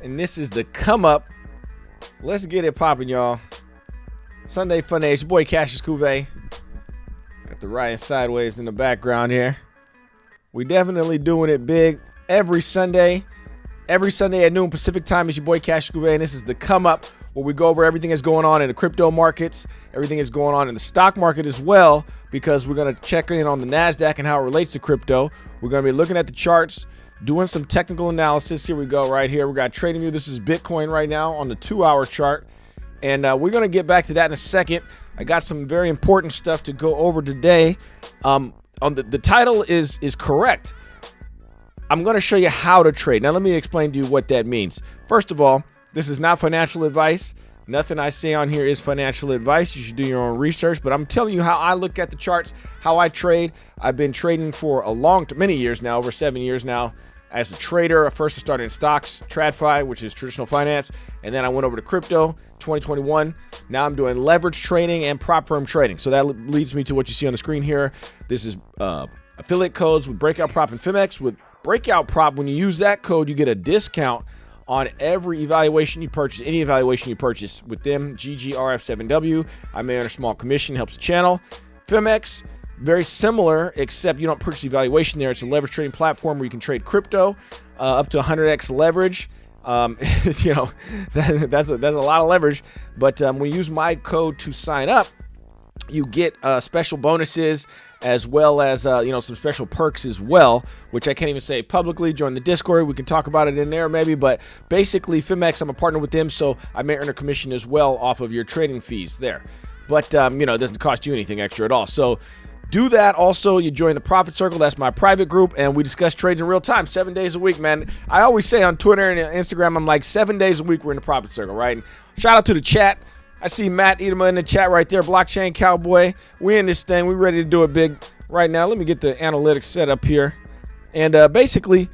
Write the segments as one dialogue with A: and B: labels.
A: and this is the come up. Let's get it popping, y'all. Sunday Fun Day. It's your boy Cassius Cuvée. Got the Ryan Sideways in the background here. We definitely doing it big every Sunday. Every Sunday at noon Pacific time is your boy Cassius Cuvée, and this is the come up where we go over everything that's going on in the crypto markets, everything that's going on in the stock market as well, because we're going to check in on the NASDAQ and how it relates to crypto. We're going to be looking at the charts, doing some technical analysis. Here we go right here. We got trading view. This is Bitcoin right now on the 2-hour chart. And we're going to get back to that in a second. I got some very important stuff to go over today. On the title is correct. I'm going to show you how to trade. Now, let me explain to you what that means. First of all, this is not financial advice. Nothing I say on here is financial advice. You should do your own research, but I'm telling you how I look at the charts, how I trade. I've been trading for many years now, over 7 years now, as a trader. First, I started in stocks, TradFi, which is traditional finance, and then I went over to crypto, 2021. Now I'm doing leverage trading and prop firm trading. So that leads me to what you see on the screen here. This is affiliate codes with Breakout Prop and Phemex. With Breakout Prop, when you use that code, you get a discount on every evaluation you purchase, any evaluation you purchase with them. GGRF7W. I may earn a small commission, helps the channel. Phemex, very similar, except you don't purchase evaluation there. It's a leverage trading platform where you can trade crypto up to 100x leverage. You know, that's a lot of leverage. But when you use my code to sign up, you get special bonuses as well as some special perks as well, which I can't even say publicly. Join the Discord. We can talk about it in there maybe. But basically, Phemex, I'm a partner with them, so I may earn a commission as well off of your trading fees there. But it doesn't cost you anything extra at all. So do that. Also, you join the Profit Circle. That's my private group, and we discuss trades in real time, 7 days a week, man. I always say on Twitter and Instagram, I'm like 7 days a week we're in the Profit Circle, right? And shout out to the chat. I see Matt Edema in the chat right there, Blockchain Cowboy. We in this thing. We ready to do it big right now. Let me get the analytics set up here. And basically,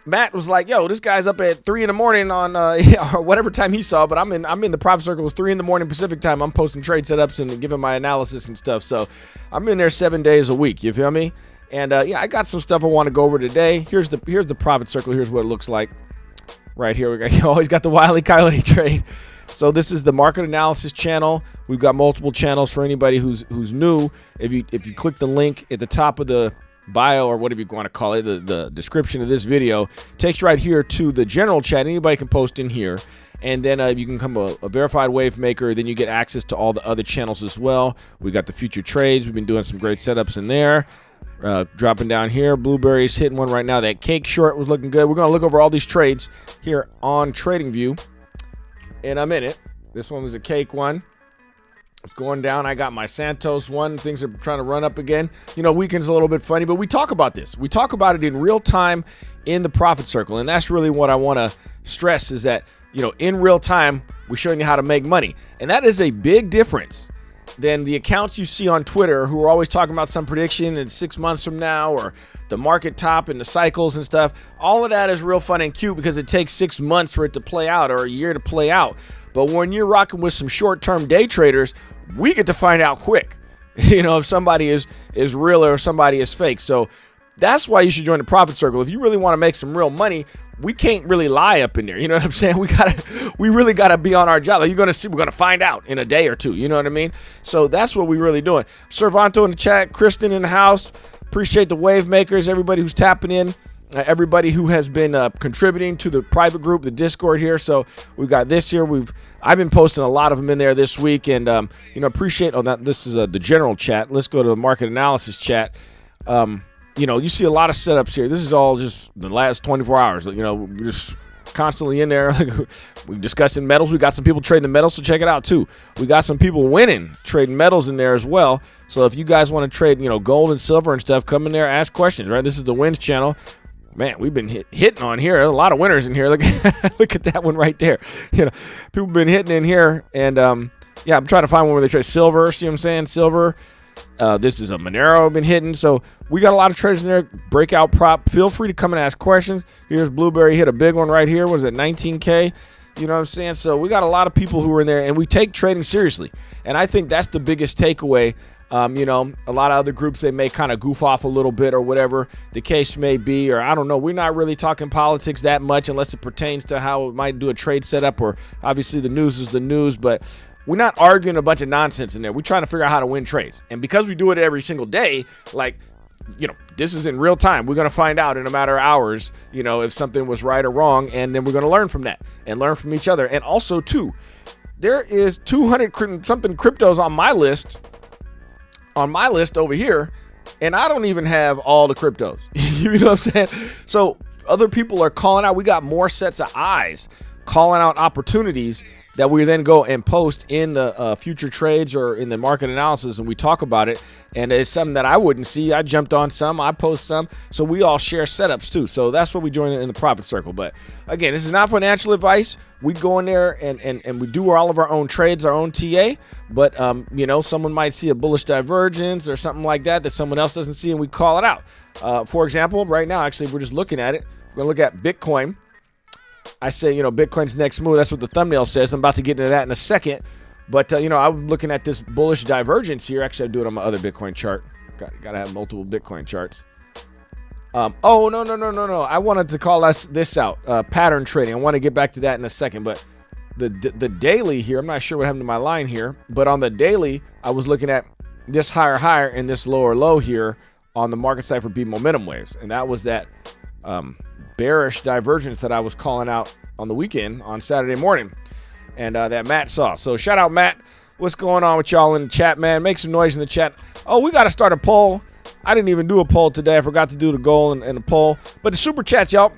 A: Matt was like, yo, this guy's up at 3 in the morning on or whatever time he saw, but I'm in the Profit Circle. It was 3 in the morning Pacific time. I'm posting trade setups and giving my analysis and stuff. So I'm in there 7 days a week. You feel me? And I got some stuff I want to go over today. Here's the Profit Circle. Here's what it looks like right here. We always got the Wile E. Coyote trade. So this is the market analysis channel. We've got multiple channels for anybody who's new. If you click the link at the top of the bio or whatever you want to call it, the description of this video, takes you right here to the general chat. Anybody can post in here. And then you can become a verified wave maker. Then you get access to all the other channels as well. We got the future trades. We've been doing some great setups in there. Dropping down here, Blueberry's hitting one right now. That cake short was looking good. We're going to look over all these trades here on TradingView in a minute. This one was a cake one. It's going down. I got my Santos one. Things are trying to run up again. Weekend's a little bit funny, but we talk about this. We talk about it in real time in the Profit Circle, and that's really what I want to stress is that, in real time, we're showing you how to make money. And that is a big difference than the accounts you see on Twitter who are always talking about some prediction in 6 months from now or the market top and the cycles and stuff. All of that is real fun and cute because it takes 6 months for it to play out or a year to play out. But when you're rocking with some short-term day traders, we get to find out quick, if somebody is real or if somebody is fake. So that's why you should join the Profit Circle. If you really want to make some real money, we can't really lie up in there. You know what I'm saying? We really gotta be on our job. Like, we're gonna find out in a day or two. You know what I mean? So that's what we're really doing. Servanto in the chat, Kristen in the house. Appreciate the wave makers, everybody who's tapping in, everybody who has been contributing to the private group, the Discord here. So we've got this here. I've been posting a lot of them in there this week, and appreciate. This is the general chat. Let's go to the market analysis chat. You see a lot of setups here. This is all just the last 24 hours. We're just constantly in there. We're discussing metals. We got some people trading the metals, so check it out too. We got some people winning trading metals in there as well. So if you guys want to trade, gold and silver and stuff, come in there, ask questions. Right? This is the wins channel. Man, we've been hitting on here. There's a lot of winners in here. Look at that one right there. People been hitting in here, and I'm trying to find one where they trade silver. See what I'm saying? Silver. This is a Monero been hitting. So we got a lot of traders in there. Breakout Prop. Feel free to come and ask questions. Here's Blueberry hit a big one right here. What is it, 19K? You know what I'm saying? So we got a lot of people who are in there, and we take trading seriously. And I think that's the biggest takeaway You know, a lot of other groups, they may kind of goof off a little bit or whatever the case may be, or I don't know. We're not really talking politics that much unless it pertains to how it might do a trade setup, or obviously the news is the news, but we're not arguing a bunch of nonsense in there. We're trying to figure out how to win trades. And because we do it every single day, like, you know, this is in real time. We're going to find out in a matter of hours, you know, if something was right or wrong, and then we're going to learn from that and learn from each other. And also, too, there is 200 something cryptos on my list over here, and I don't even have all the cryptos. You know what I'm saying? So other people are calling out. We got more sets of eyes calling out opportunities that we then go and post in the future trades or in the market analysis, and we talk about it. And it's something that I wouldn't see. I jumped on some, I post some, so we all share setups too. So that's what we join in the profit circle. But again, this is not financial advice. We go in there and we do all of our own trades, our own TA. But you know, someone might see a bullish divergence or something like that someone else doesn't see, and we call it out. For example, right now, actually, we're just looking at it. We're gonna look at Bitcoin. I say, you know, Bitcoin's next move. That's what the thumbnail says. I'm about to get into that in a second. But, you know, I'm looking at this bullish divergence here. Actually, I do it on my other Bitcoin chart. Got to have multiple Bitcoin charts. Oh, no. I wanted to call this out. Pattern trading. I want to get back to that in a second. But the daily here, I'm not sure what happened to my line here. But on the daily, I was looking at this higher and this lower low here on the market side for B momentum waves. And that was that bearish divergence that I was calling out on the weekend on Saturday morning, and that Matt saw. So shout out, Matt. What's going on with y'all in the chat, man? Make some noise in the chat. Oh, we got to start a poll. I didn't even do a poll today. I forgot to do the goal and a poll. But the super chats, y'all,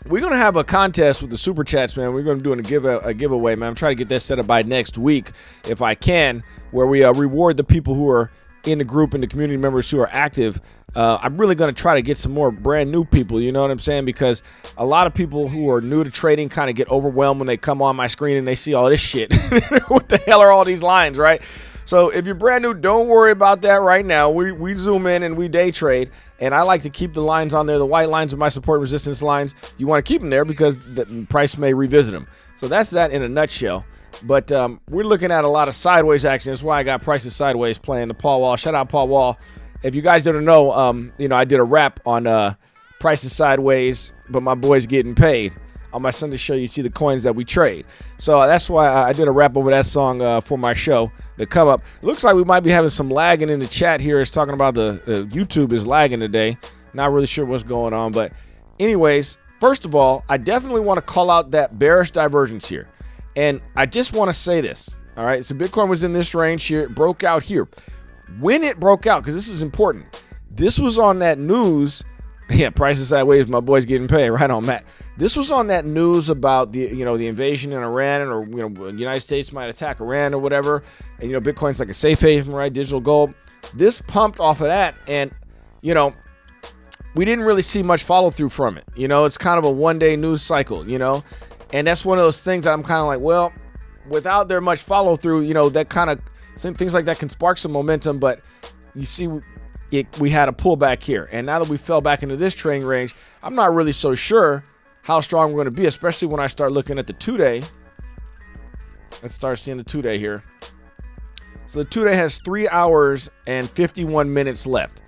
A: we're going to have a contest with the super chats, man. We're going to do a giveaway, man. I'm trying to get that set up by next week if I can, where we reward the people who are in the group and the community members who are active. I'm really going to try to get some more brand new people, you know what I'm saying? Because a lot of people who are new to trading kind of get overwhelmed when they come on my screen and they see all this shit. What the hell are all these lines, right? So if you're brand new, don't worry about that right now. We zoom in and we day trade, and I like to keep the lines on there. The white lines are my support resistance lines. You want to keep them there because the price may revisit them. So that's that in a nutshell. But we're looking at a lot of sideways action. That's why I got prices sideways playing the Paul Wall. Shout out Paul Wall. If you guys didn't know, you know, I did a rap on prices sideways, but my boy's getting paid. On my Sunday show, you see the coins that we trade. So that's why I did a rap over that song for my show to come up. It looks like we might be having some lagging in the chat here. It's talking about the YouTube is lagging today. Not really sure what's going on. But anyways, first of all, I definitely want to call out that bearish divergence here. And I just want to say this, all right? So Bitcoin was in this range here. It broke out here. When it broke out, because this is important, this was on that news. Yeah, prices sideways, my boy's getting paid. Right on, Matt. This was on that news about the, you know, the invasion in Iran, or, you know, the United States might attack Iran or whatever. And, you know, Bitcoin's like a safe haven, right? Digital gold. This pumped off of that. And, you know, we didn't really see much follow through from it. You know, it's kind of a one-day news cycle, you know. And that's one of those things that I'm kind of like, well, without there much follow through, you know, that kind of things like that can spark some momentum. But you see, we had a pullback here. And now that we fell back into this trading range, I'm not really so sure how strong we're going to be, especially when I start looking at the 2-day. Let's start seeing the 2-day here. So the 2-day has 3 hours and 51 minutes left.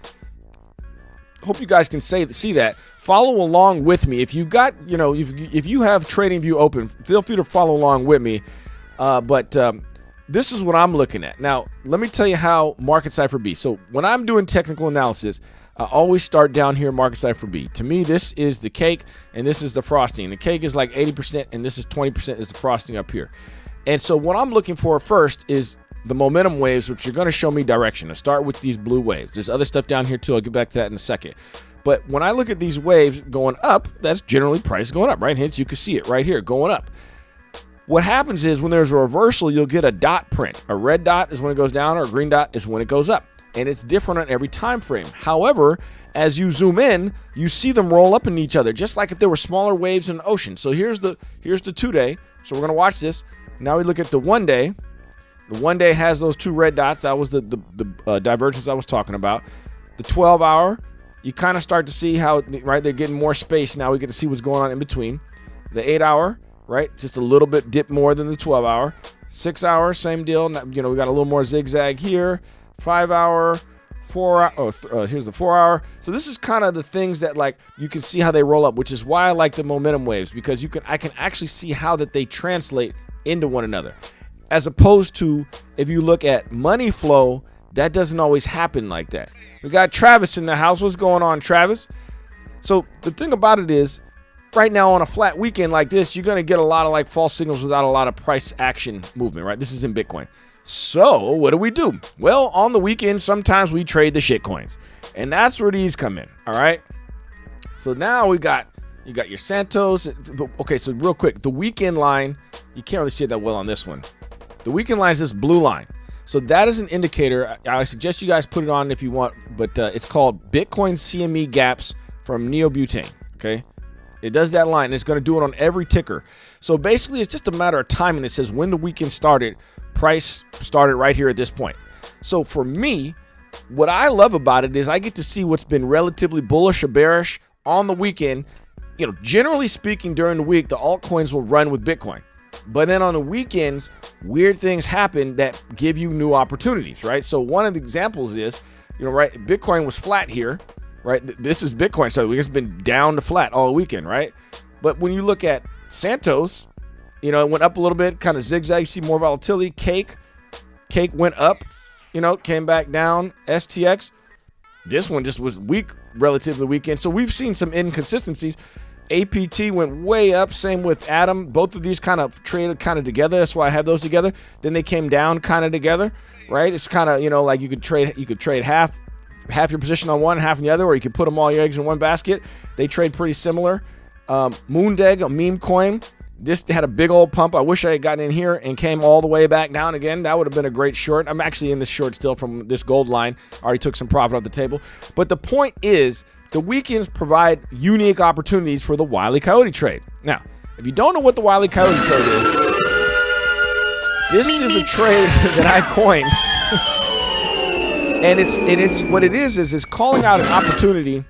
A: Hope you guys can see that. Follow along with me. If you've got, you know, if you have TradingView open, feel free to follow along with me. But this is what I'm looking at. Now, let me tell you how market cipher B. So when I'm doing technical analysis, I always start down here, market cipher B. To me, this is the cake and this is the frosting. The cake is like 80% and this is 20% is the frosting up here. And so what I'm looking for first is the momentum waves, which are going to show me direction. I start with these blue waves. There's other stuff down here too. I'll get back to that in a second. But when I look at these waves going up, that's generally price going up, right? Hence, you can see it right here going up. What happens is when there's a reversal, you'll get a dot print. A red dot is when it goes down, or a green dot is when it goes up. And it's different on every time frame. However, as you zoom in, you see them roll up in each other, just like if there were smaller waves in the ocean. So here's the 2-day. So we're going to watch this. Now we look at the 1-day. The 1-day has those 2 red dots. That was the divergence I was talking about. The 12-hour, you kind of start to see how, right, they're getting more space. Now we get to see what's going on in between. The 8-hour, right, just a little bit dip more than the 12-hour. 6-hour, same deal. You know, we got a little more zigzag here. 5 hour, 4 hour. Here's the 4 hour. So this is kind of the things that like you can see how they roll up, which is why I like the momentum waves, because I can actually see how that they translate into one another. As opposed to if you look at money flow, that doesn't always happen like that. We got Travis in the house. What's going on, Travis? So the thing about it is, right now on a flat weekend like this, you're going to get a lot of like false signals without a lot of price action movement, right? This is in Bitcoin. So what do? Well, on the weekend, sometimes we trade the shit coins, and that's where these come in. All right. So now you got your Santos. Okay. So real quick, the weekend line, you can't really see it that well on this one. The weekend line is this blue line. So that is an indicator. I suggest you guys put it on if you want, but it's called Bitcoin CME gaps from neobutane. Okay. It does that line. It's going to do it on every ticker. So basically, it's just a matter of timing. It says when the weekend started, price started right here at this point. So for me, what I love about it is I get to see what's been relatively bullish or bearish on the weekend. You know, generally speaking, during the week, the altcoins will run with Bitcoin. But then on the weekends, weird things happen that give you new opportunities, right? So one of the examples is, right, Bitcoin was flat here, right? This is Bitcoin. So it's been down to flat all weekend, right? But when you look at Santos, it went up a little bit, kind of zigzag. You see more volatility. Cake went up, came back down. STX, this one just was weak relatively weekend. So we've seen some inconsistencies. APT went way up. Same with Atom. Both of these kind of traded kind of together. That's why I have those together. Then they came down kind of together, right? It's kind of, like you could trade half your position on one, half on the other, or you could put them all your eggs in one basket. They trade pretty similar. Moondeg, a meme coin. This had a big old pump. I wish I had gotten in here and came all the way back down again. That would have been a great short. I'm actually in this short still from this gold line. I already took some profit off the table. But the point is, the weekends provide unique opportunities for the Wile E. Coyote trade. Now, if you don't know what the Wile E. Coyote trade is, this is a trade that I coined. And it's what it is calling out an opportunity.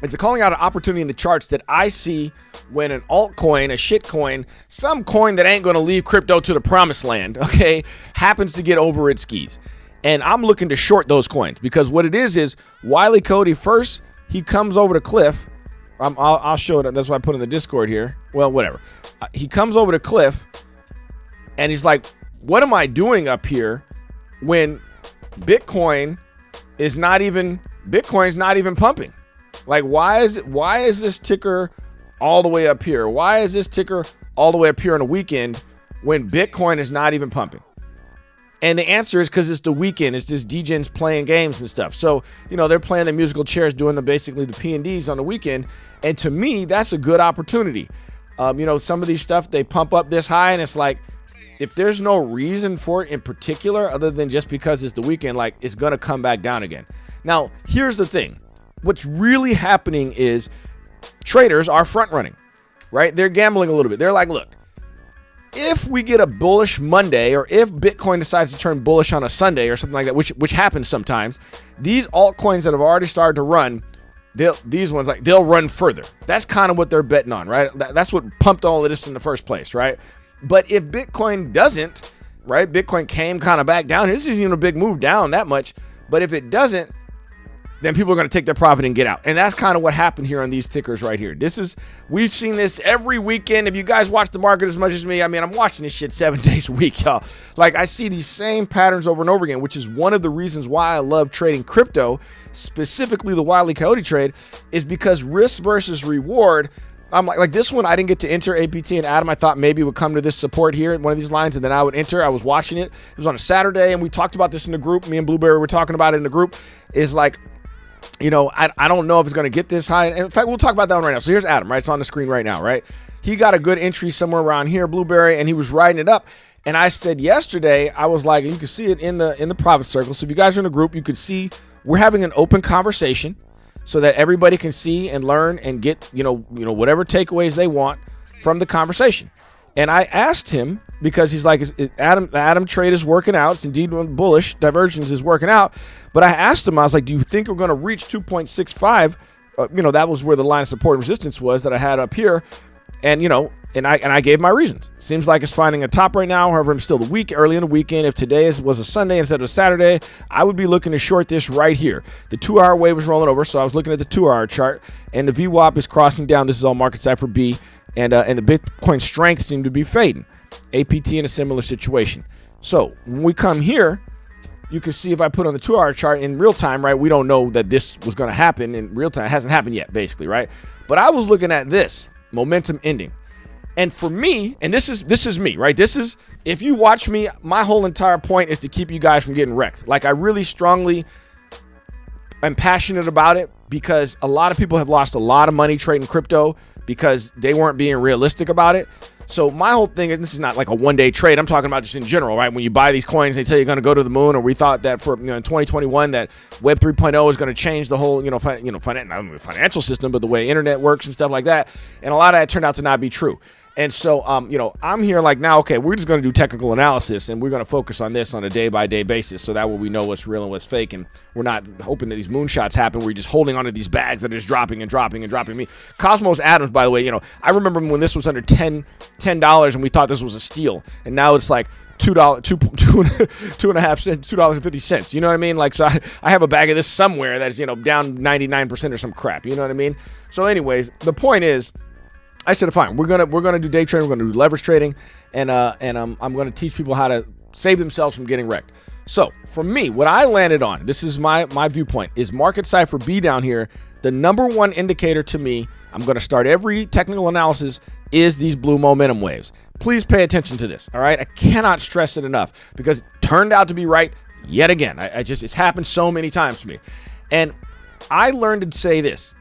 A: It's calling out an opportunity in the charts that I see when an altcoin, a shit coin, some coin that ain't going to leave crypto to the promised land, okay, happens to get over its skis. And I'm looking to short those coins because what it is Wile E. Coyote first, he comes over the cliff. I'll show it. That's why I put in the Discord here. Well, whatever. He comes over the cliff and he's like, what am I doing up here when Bitcoin's not even pumping? Like, why is this ticker all the way up here? Why is this ticker all the way up here on a weekend when Bitcoin is not even pumping? And the answer is because it's the weekend. It's just DJs playing games and stuff. So, they're playing the musical chairs, doing basically the P&Ds on the weekend. And to me, that's a good opportunity. Some of these stuff, they pump up this high and it's like, if there's no reason for it in particular, other than just because it's the weekend, like it's going to come back down again. Now, here's the thing. What's really happening is traders are front running, right? They're gambling a little bit. They're like, look, if we get a bullish Monday or if Bitcoin decides to turn bullish on a Sunday or something like that, which happens sometimes, these altcoins that have already started to run, they'll run further. That's kind of what they're betting on, right? That's what pumped all of this in the first place, right? But if Bitcoin doesn't, right? Bitcoin came kind of back down. This isn't even a big move down that much. But if it doesn't, then people are going to take their profit and get out. And that's kind of what happened here on these tickers right here. We've seen this every weekend. If you guys watch the market as much as me, I'm watching this shit 7 days a week, y'all. Like, I see these same patterns over and over again, which is one of the reasons why I love trading crypto, specifically the Wile E. Coyote trade, is because risk versus reward. I'm like this one, I didn't get to enter APT and Atom. I thought maybe would come to this support here at one of these lines, and then I would enter. I was watching it. It was on a Saturday, and we talked about this in the group. Me and Blueberry were talking about it in the group. Is like, I don't know if it's going to get this high. And in fact, we'll talk about that one right now. So here's Adam, right? It's on the screen right now, right? He got a good entry somewhere around here, Blueberry, and he was riding it up. And I said yesterday, I was like, you can see it in the private circle. So if you guys are in a group, you could see we're having an open conversation so that everybody can see and learn and get, whatever takeaways they want from the conversation. And I asked him, because he's like, the Atom trade is working out. It's indeed bullish. Divergence is working out. But I asked him, I was like, do you think we're going to reach 2.65? That was where the line of support and resistance was that I had up here. And, you know, and I gave my reasons. Seems like it's finding a top right now. However, I'm still early in the weekend. If today was a Sunday instead of a Saturday, I would be looking to short this right here. The 2-hour wave was rolling over, so I was looking at the 2-hour chart, and the VWAP is crossing down. This is all market cipher B, and the Bitcoin strength seemed to be fading. APT in a similar situation. So when we come here, you can see if I put on the 2-hour chart in real time, right? We don't know that this was going to happen in real time. It hasn't happened yet, basically, right? But I was looking at this momentum ending. And for me, and this is me, right? This is, if you watch me, my whole entire point is to keep you guys from getting wrecked. Like, I really strongly am passionate about it because a lot of people have lost a lot of money trading crypto because they weren't being realistic about it. So my whole thing is, this is not like a one-day trade. I'm talking about just in general, right? When you buy these coins, they tell you you're going to go to the moon, or we thought that for, you know, in 2021 that Web 3.0 is going to change the whole, not only the financial system, but the way internet works and stuff like that. And a lot of that turned out to not be true. And so, I'm here like, now, okay, we're just going to do technical analysis, and we're going to focus on this on a day-by-day basis, so that way we know what's real and what's fake, and we're not hoping that these moonshots happen. We're just holding onto these bags that are just dropping and dropping and dropping. Cosmos Atoms, by the way, I remember when this was under $10, and we thought this was a steal, and now it's like $2.50. You know what I mean? Like, so I have a bag of this somewhere that's, down 99% or some crap. You know what I mean? So anyways, the point is, I said, fine, we're gonna do day trading, we're gonna do leverage trading, and I'm gonna teach people how to save themselves from getting wrecked. So for me, what I landed on, this is my viewpoint, is market cipher B down here. The number one indicator to me, I'm gonna start every technical analysis, is these blue momentum waves. Please pay attention to this, all right? I cannot stress it enough because it turned out to be right yet again. It's happened so many times to me. And I learned to say this,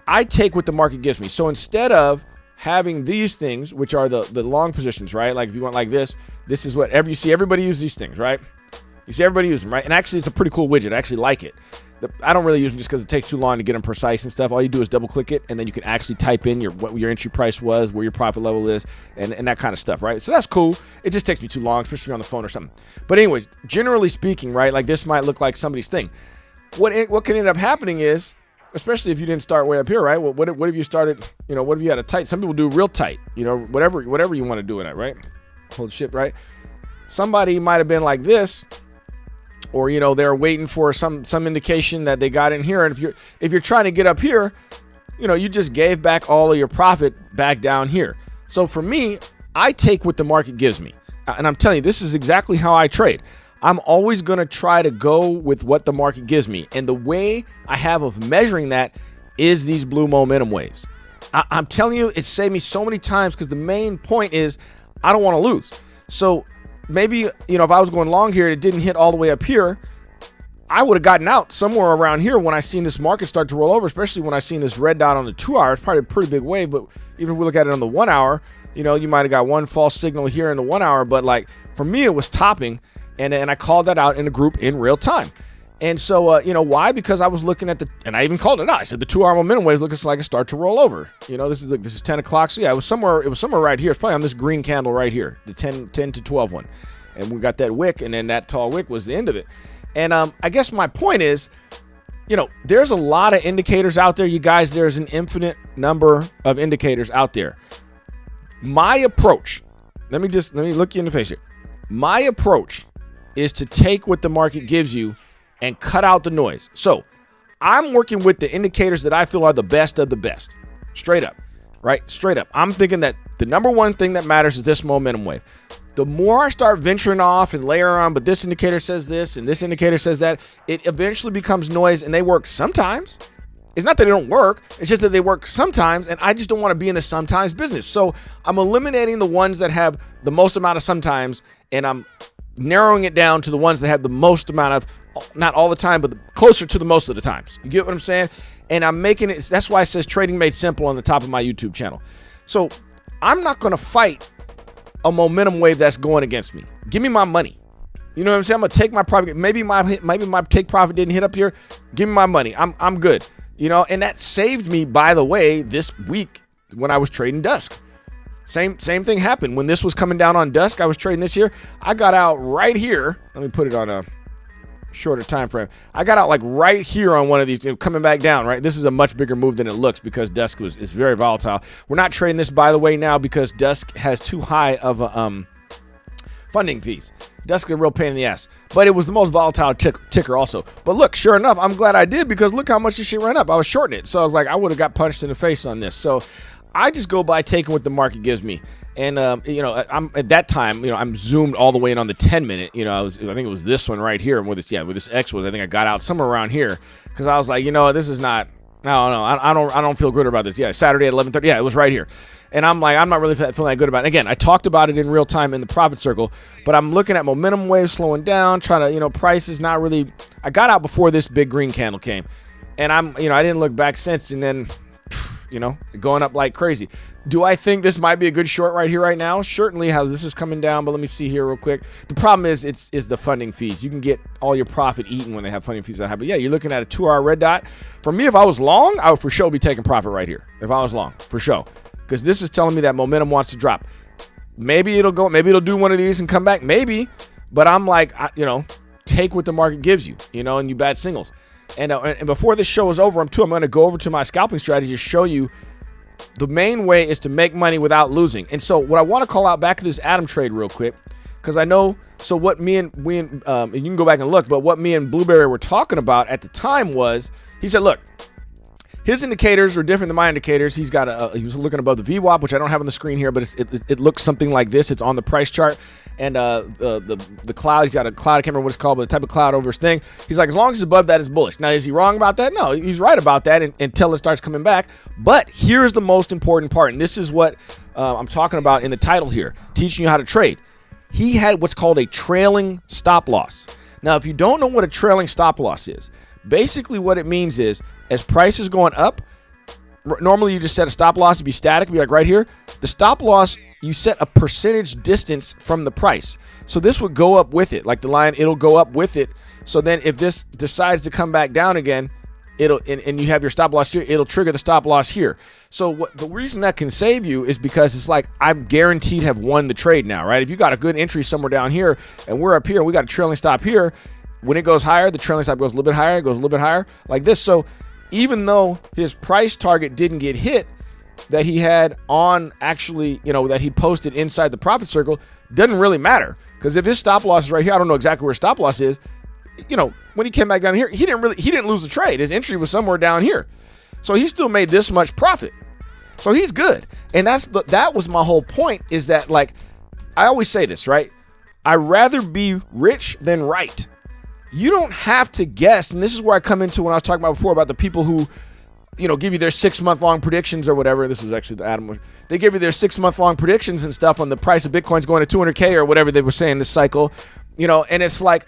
A: I take what the market gives me. So instead of having these things, which are the long positions, right? Like if you want like this is whatever you see. Everybody use these things, right? You see everybody use them, right? And actually, it's a pretty cool widget. I actually like it. I don't really use them just because it takes too long to get them precise and stuff. All you do is double click it, and then you can actually type in what your entry price was, where your profit level is, and that kind of stuff, right? So that's cool. It just takes me too long, especially on the phone or something. But anyways, generally speaking, right? Like this might look like somebody's thing. What can end up happening is, especially if you didn't start way up here, right? Well, what if you started, what if you had a tight? Some people do real tight, whatever you want to do in it, right? Hold shit, right? Somebody might have been like this, or they're waiting for some indication that they got in here. And if you're trying to get up here, you just gave back all of your profit back down here. So for me, I take what the market gives me, and I'm telling you, this is exactly how I trade. I'm always going to try to go with what the market gives me. And the way I have of measuring that is these blue momentum waves. I'm telling you, it saved me so many times because the main point is I don't want to lose. So maybe, if I was going long here, it didn't hit all the way up here, I would have gotten out somewhere around here when I seen this market start to roll over, especially when I seen this red dot on the 2 hours. Probably a pretty big wave, but even if we look at it on the 1 hour, you might have got one false signal here in the 1 hour, but like for me, it was topping. And I called that out in a group in real time. And so, why? Because I was looking at and I even called it out. I said the 2 hour momentum wave looks like it start to roll over. This is 10 o'clock. So yeah, it was somewhere right here. It's probably on this green candle right here, the 10 to 12 one. And we got that wick, and then that tall wick was the end of it. And I guess my point is, there's a lot of indicators out there, you guys. There's an infinite number of indicators out there. My approach, let me look you in the face here. My approach is to take what the market gives you and cut out the noise. So I'm working with the indicators that I feel are the best of the best. Straight up, right? Straight up. I'm thinking that the number one thing that matters is this momentum wave. The more I start venturing off and layer on, but this indicator says this and this indicator says that, it eventually becomes noise, and they work sometimes. It's not that they don't work. It's just that they work sometimes, and I just don't want to be in the sometimes business. So I'm eliminating the ones that have the most amount of sometimes, and I'm narrowing it down to the ones that have the most amount of, not all the time, but closer to the most of the times. You get what I'm saying? And I'm making it, that's why it says Trading Made Simple on the top of my YouTube channel. So I'm not going to fight a momentum wave that's going against me. Give me my money. You know what I'm saying? I'm going to take my profit. Maybe my take profit didn't hit up here. Give me my money. I'm good. And that saved me, by the way, this week when I was trading dusk. Same thing happened when this was coming down on dusk. I was trading this here. I got out right here. Let me put it on shorter time frame. I got out like right here on one of these, coming back down, right? This is a much bigger move than it looks because Dusk is very volatile. We're not trading this, by the way, now because Dusk has too high of a funding fees. Dusk is a real pain in the ass. But it was the most volatile ticker also. But look, sure enough, I'm glad I did because look how much this shit ran up. I was shorting it. So I was like, I would have got punched in the face on this. So I just go by taking what the market gives me. And, I'm at that time, I'm zoomed all the way in on the 10-minute. I think it was this one right here. And where this X was, I think I got out somewhere around here because I was like, this is not, no, I don't feel good about this. Yeah, Saturday at 11:30. Yeah, it was right here. And I'm like, I'm not really feeling that good about it. Again, I talked about it in real time in the profit circle, but I'm looking at momentum waves slowing down, trying to, price is not really, I got out before this big green candle came. And I didn't look back since, and then, going up like crazy. Do I think this might be a good short right here right now? Certainly how this is coming down, but let me see here real quick. The problem is the funding fees. You can get all your profit eaten when they have funding fees that high. But yeah, you're looking at a 2-hour red dot. For me, if I was long, I would for sure be taking profit right here. If I was long, for sure. Because this is telling me that momentum wants to drop. Maybe it'll do one of these and come back. Maybe. But I'm like, take what the market gives you, and you bad signals. And before this show is over, I'm going to go over to my scalping strategy to show you the main way is to make money without losing. And so what I want to call out back to this Atom trade real quick, because I know, so what and you can go back and look, but what me and Blueberry were talking about at the time was, he said, look, his indicators are different than my indicators. He was looking above the VWAP, which I don't have on the screen here, but it looks something like this. It's on the price chart. And the cloud, he's got a cloud, I can't remember what it's called, but the type of cloud over his thing. He's like, as long as it's above that, it's bullish. Now, is he wrong about that? No, he's right about that until it starts coming back. But here's the most important part, and this is what I'm talking about in the title here, teaching you how to trade. He had what's called a trailing stop loss. Now, if you don't know what a trailing stop loss is, basically what it means is as price is going up, normally you just set a stop loss to be static, be like right here. The stop loss, you set a percentage distance from the price. So this would go up with it, like the line, it'll go up with it. So then if this decides to come back down again, and you have your stop loss here, it'll trigger the stop loss here. So the reason that can save you is because it's like I'm guaranteed have won the trade now, right? If you got a good entry somewhere down here and we're up here and we got a trailing stop here, when it goes higher, the trailing stop goes a little bit higher, goes a little bit higher like this. So even though his price target didn't get hit that he had on actually, that he posted inside the profit circle, doesn't really matter. Because if his stop loss is right here, I don't know exactly where his stop loss is. When he came back down here, he didn't lose the trade. His entry was somewhere down here. So he still made this much profit. So he's good. And that was my whole point, is that, like, I always say this, right? I'd rather be rich than right. You don't have to guess, and this is where I come into when I was talking about before about the people who, give you their 6-month-long predictions or whatever. This was actually the Adam. They give you their 6-month-long predictions and stuff on the price of Bitcoin's going to 200K or whatever they were saying this cycle, and it's like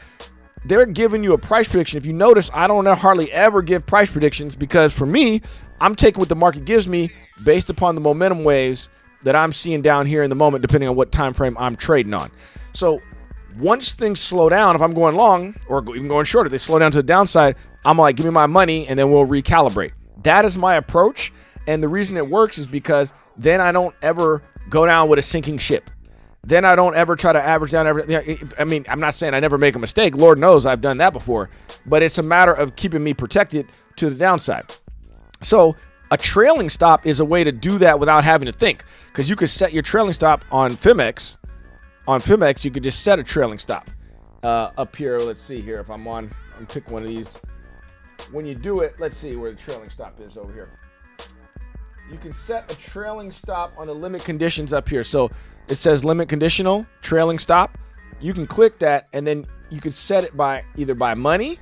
A: they're giving you a price prediction. If you notice, I don't hardly ever give price predictions because for me, I'm taking what the market gives me based upon the momentum waves that I'm seeing down here in the moment, depending on what time frame I'm trading on. So once things slow down, if I'm going long or even going shorter, they slow down to the downside, I'm like, give me my money and then we'll recalibrate. That is my approach. And the reason it works is because then I don't ever go down with a sinking ship. Then I don't ever try to average down everything. I mean, I'm not saying I never make a mistake. Lord knows I've done that before. But it's a matter of keeping me protected to the downside. So a trailing stop is a way to do that without having to think. Because you could set your trailing stop on Phemex. On Phemex, you could just set a trailing stop up here. Let's see here if I'm pick one of these. When you do it, let's see where the trailing stop is over here. You can set a trailing stop on the limit conditions up here. So it says limit conditional, trailing stop. You can click that and then you can set it by either by money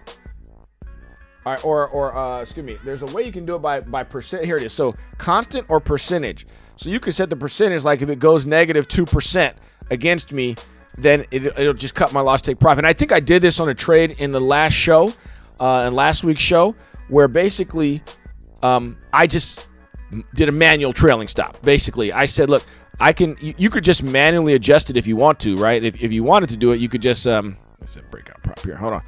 A: or excuse me, there's a way you can do it by percent. Here it is. So constant or percentage. So you can set the percentage, like if it goes negative 2% against me, then it'll just cut my loss, take profit. And I think I did this on a trade in the last show, in last week's show, where basically I just did a manual trailing stop. Basically, I said, look, you could just manually adjust it if you want to, right? If you wanted to do it, you could just, let's say breakout prop here. Hold on.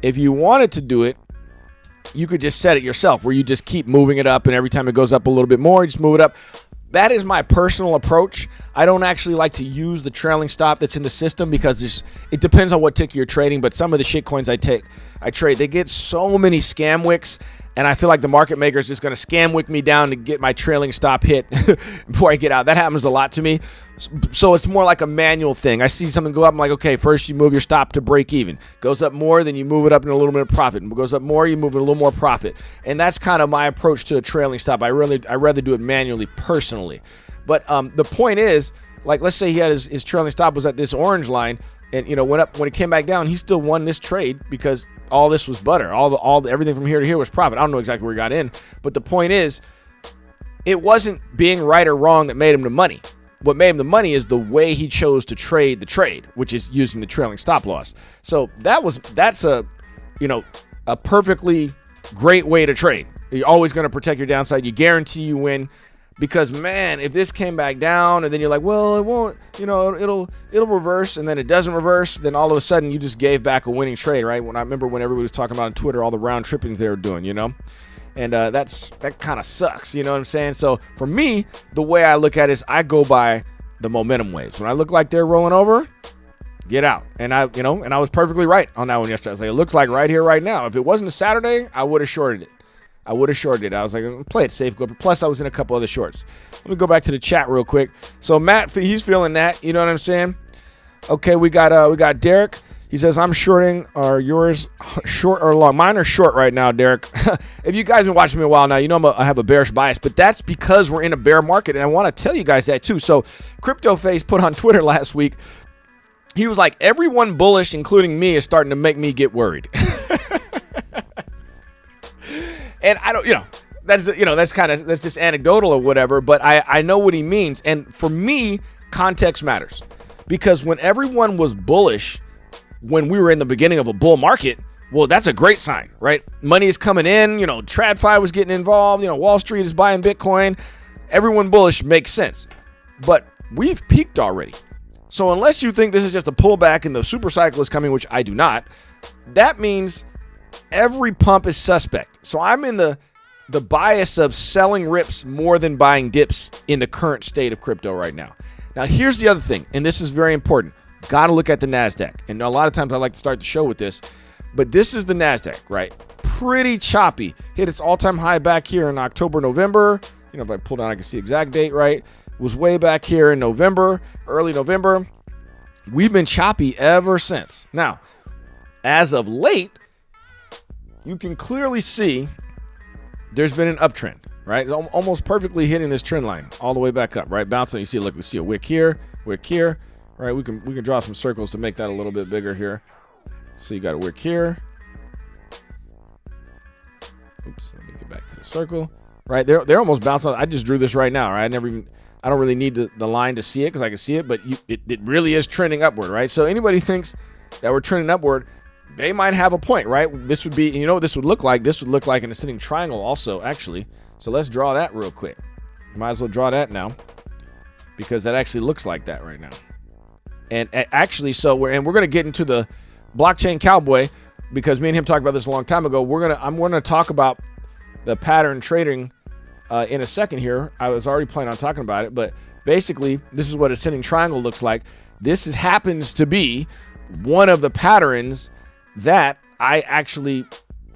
A: If you wanted to do it, you could just set it yourself where you just keep moving it up, and every time it goes up a little bit more, you just move it up. that is my personal approach. I don't actually like to use the trailing stop that's in the system because it depends on what ticker you're trading. But some of the shit coins I trade, they get so many scam wicks, and I feel like the market maker is just going to scam wick me down to get my trailing stop hit before I get out. That happens a lot to me. So it's more like a manual thing. I see something go up, I'm like, okay, first you move your stop to break even. Goes up more, then you move it up in a little bit of profit. It goes up more, you move it a little more profit. And that's kind of my approach to a trailing stop. I rather do it manually personally. But the point is, like, let's say he had his trailing stop was at this orange line, and went up. When it came back down, he still won this trade because all this was butter. Everything from here to here was profit. I don't know exactly where he got in, but the point is, it wasn't being right or wrong that made him the money. What made him the money is the way he chose to trade the trade, which is using the trailing stop loss. So that's a perfectly great way to trade. You're always going to protect your downside. You guarantee you win. Because, man, if this came back down and then you're like, well, it won't, it'll reverse, and then it doesn't reverse, then all of a sudden you just gave back a winning trade, right? I remember when everybody was talking about on Twitter all the round trippings they were doing, And that kind of sucks, you know what I'm saying? So for me, the way I look at it is I go by the momentum waves. When I look like they're rolling over, get out. And I was perfectly right on that one yesterday. I was like, it looks like right here, right now. If it wasn't a Saturday, I would have shorted it. I was like, play it safe. Plus, I was in a couple other shorts. Let me go back to the chat real quick. So Matt, he's feeling that. You know what I'm saying? Okay, we got Derek. He says, I'm shorting. Are yours short or long? Mine are short right now, Derek. If you guys have been watching me a while now, you know I have a bearish bias, but that's because we're in a bear market, and I want to tell you guys that too. So Crypto Face put on Twitter last week, he was like, everyone bullish, including me, is starting to make me get worried. And I don't, that's just anecdotal or whatever, but I know what he means. And for me, context matters, because when everyone was bullish, when we were in the beginning of a bull market, well, that's a great sign, right? Money is coming in, TradFi was getting involved, Wall Street is buying Bitcoin. Everyone bullish makes sense, but we've peaked already. So unless you think this is just a pullback and the super cycle is coming, which I do not, that means every pump is suspect. So I'm in the bias of selling rips more than buying dips in the current state of crypto right now. Now, here's the other thing, and this is very important. Got to look at the NASDAQ. And a lot of times I like to start the show with this, but this is the NASDAQ, right? Pretty choppy. Hit its all-time high back here in October, November. If I pull down, I can see the exact date, right? Was way back here in November, early November. We've been choppy ever since. Now, as of late, you can clearly see there's been an uptrend, right? It's almost perfectly hitting this trend line all the way back up, right? Bouncing. You see, look, we see a wick here, right? We can draw some circles to make that a little bit bigger here. So you got a wick here. Oops, let me get back to the circle. Right, they're almost bouncing. I just drew this right now, right? I don't really need the line to see it because I can see it, but it really is trending upward, right? So anybody thinks that we're trending upward, they might have a point, right? This would be, what this would look like? This would look like in a sitting triangle also, actually. So let's draw that real quick. Might as well draw that now because that actually looks like that right now. And actually, we're going to get into the blockchain cowboy because me and him talked about this a long time ago. I'm going to talk about the pattern trading in a second here. I was already planning on talking about it, but basically, this is what a sitting triangle looks like. This happens to be one of the patterns that I actually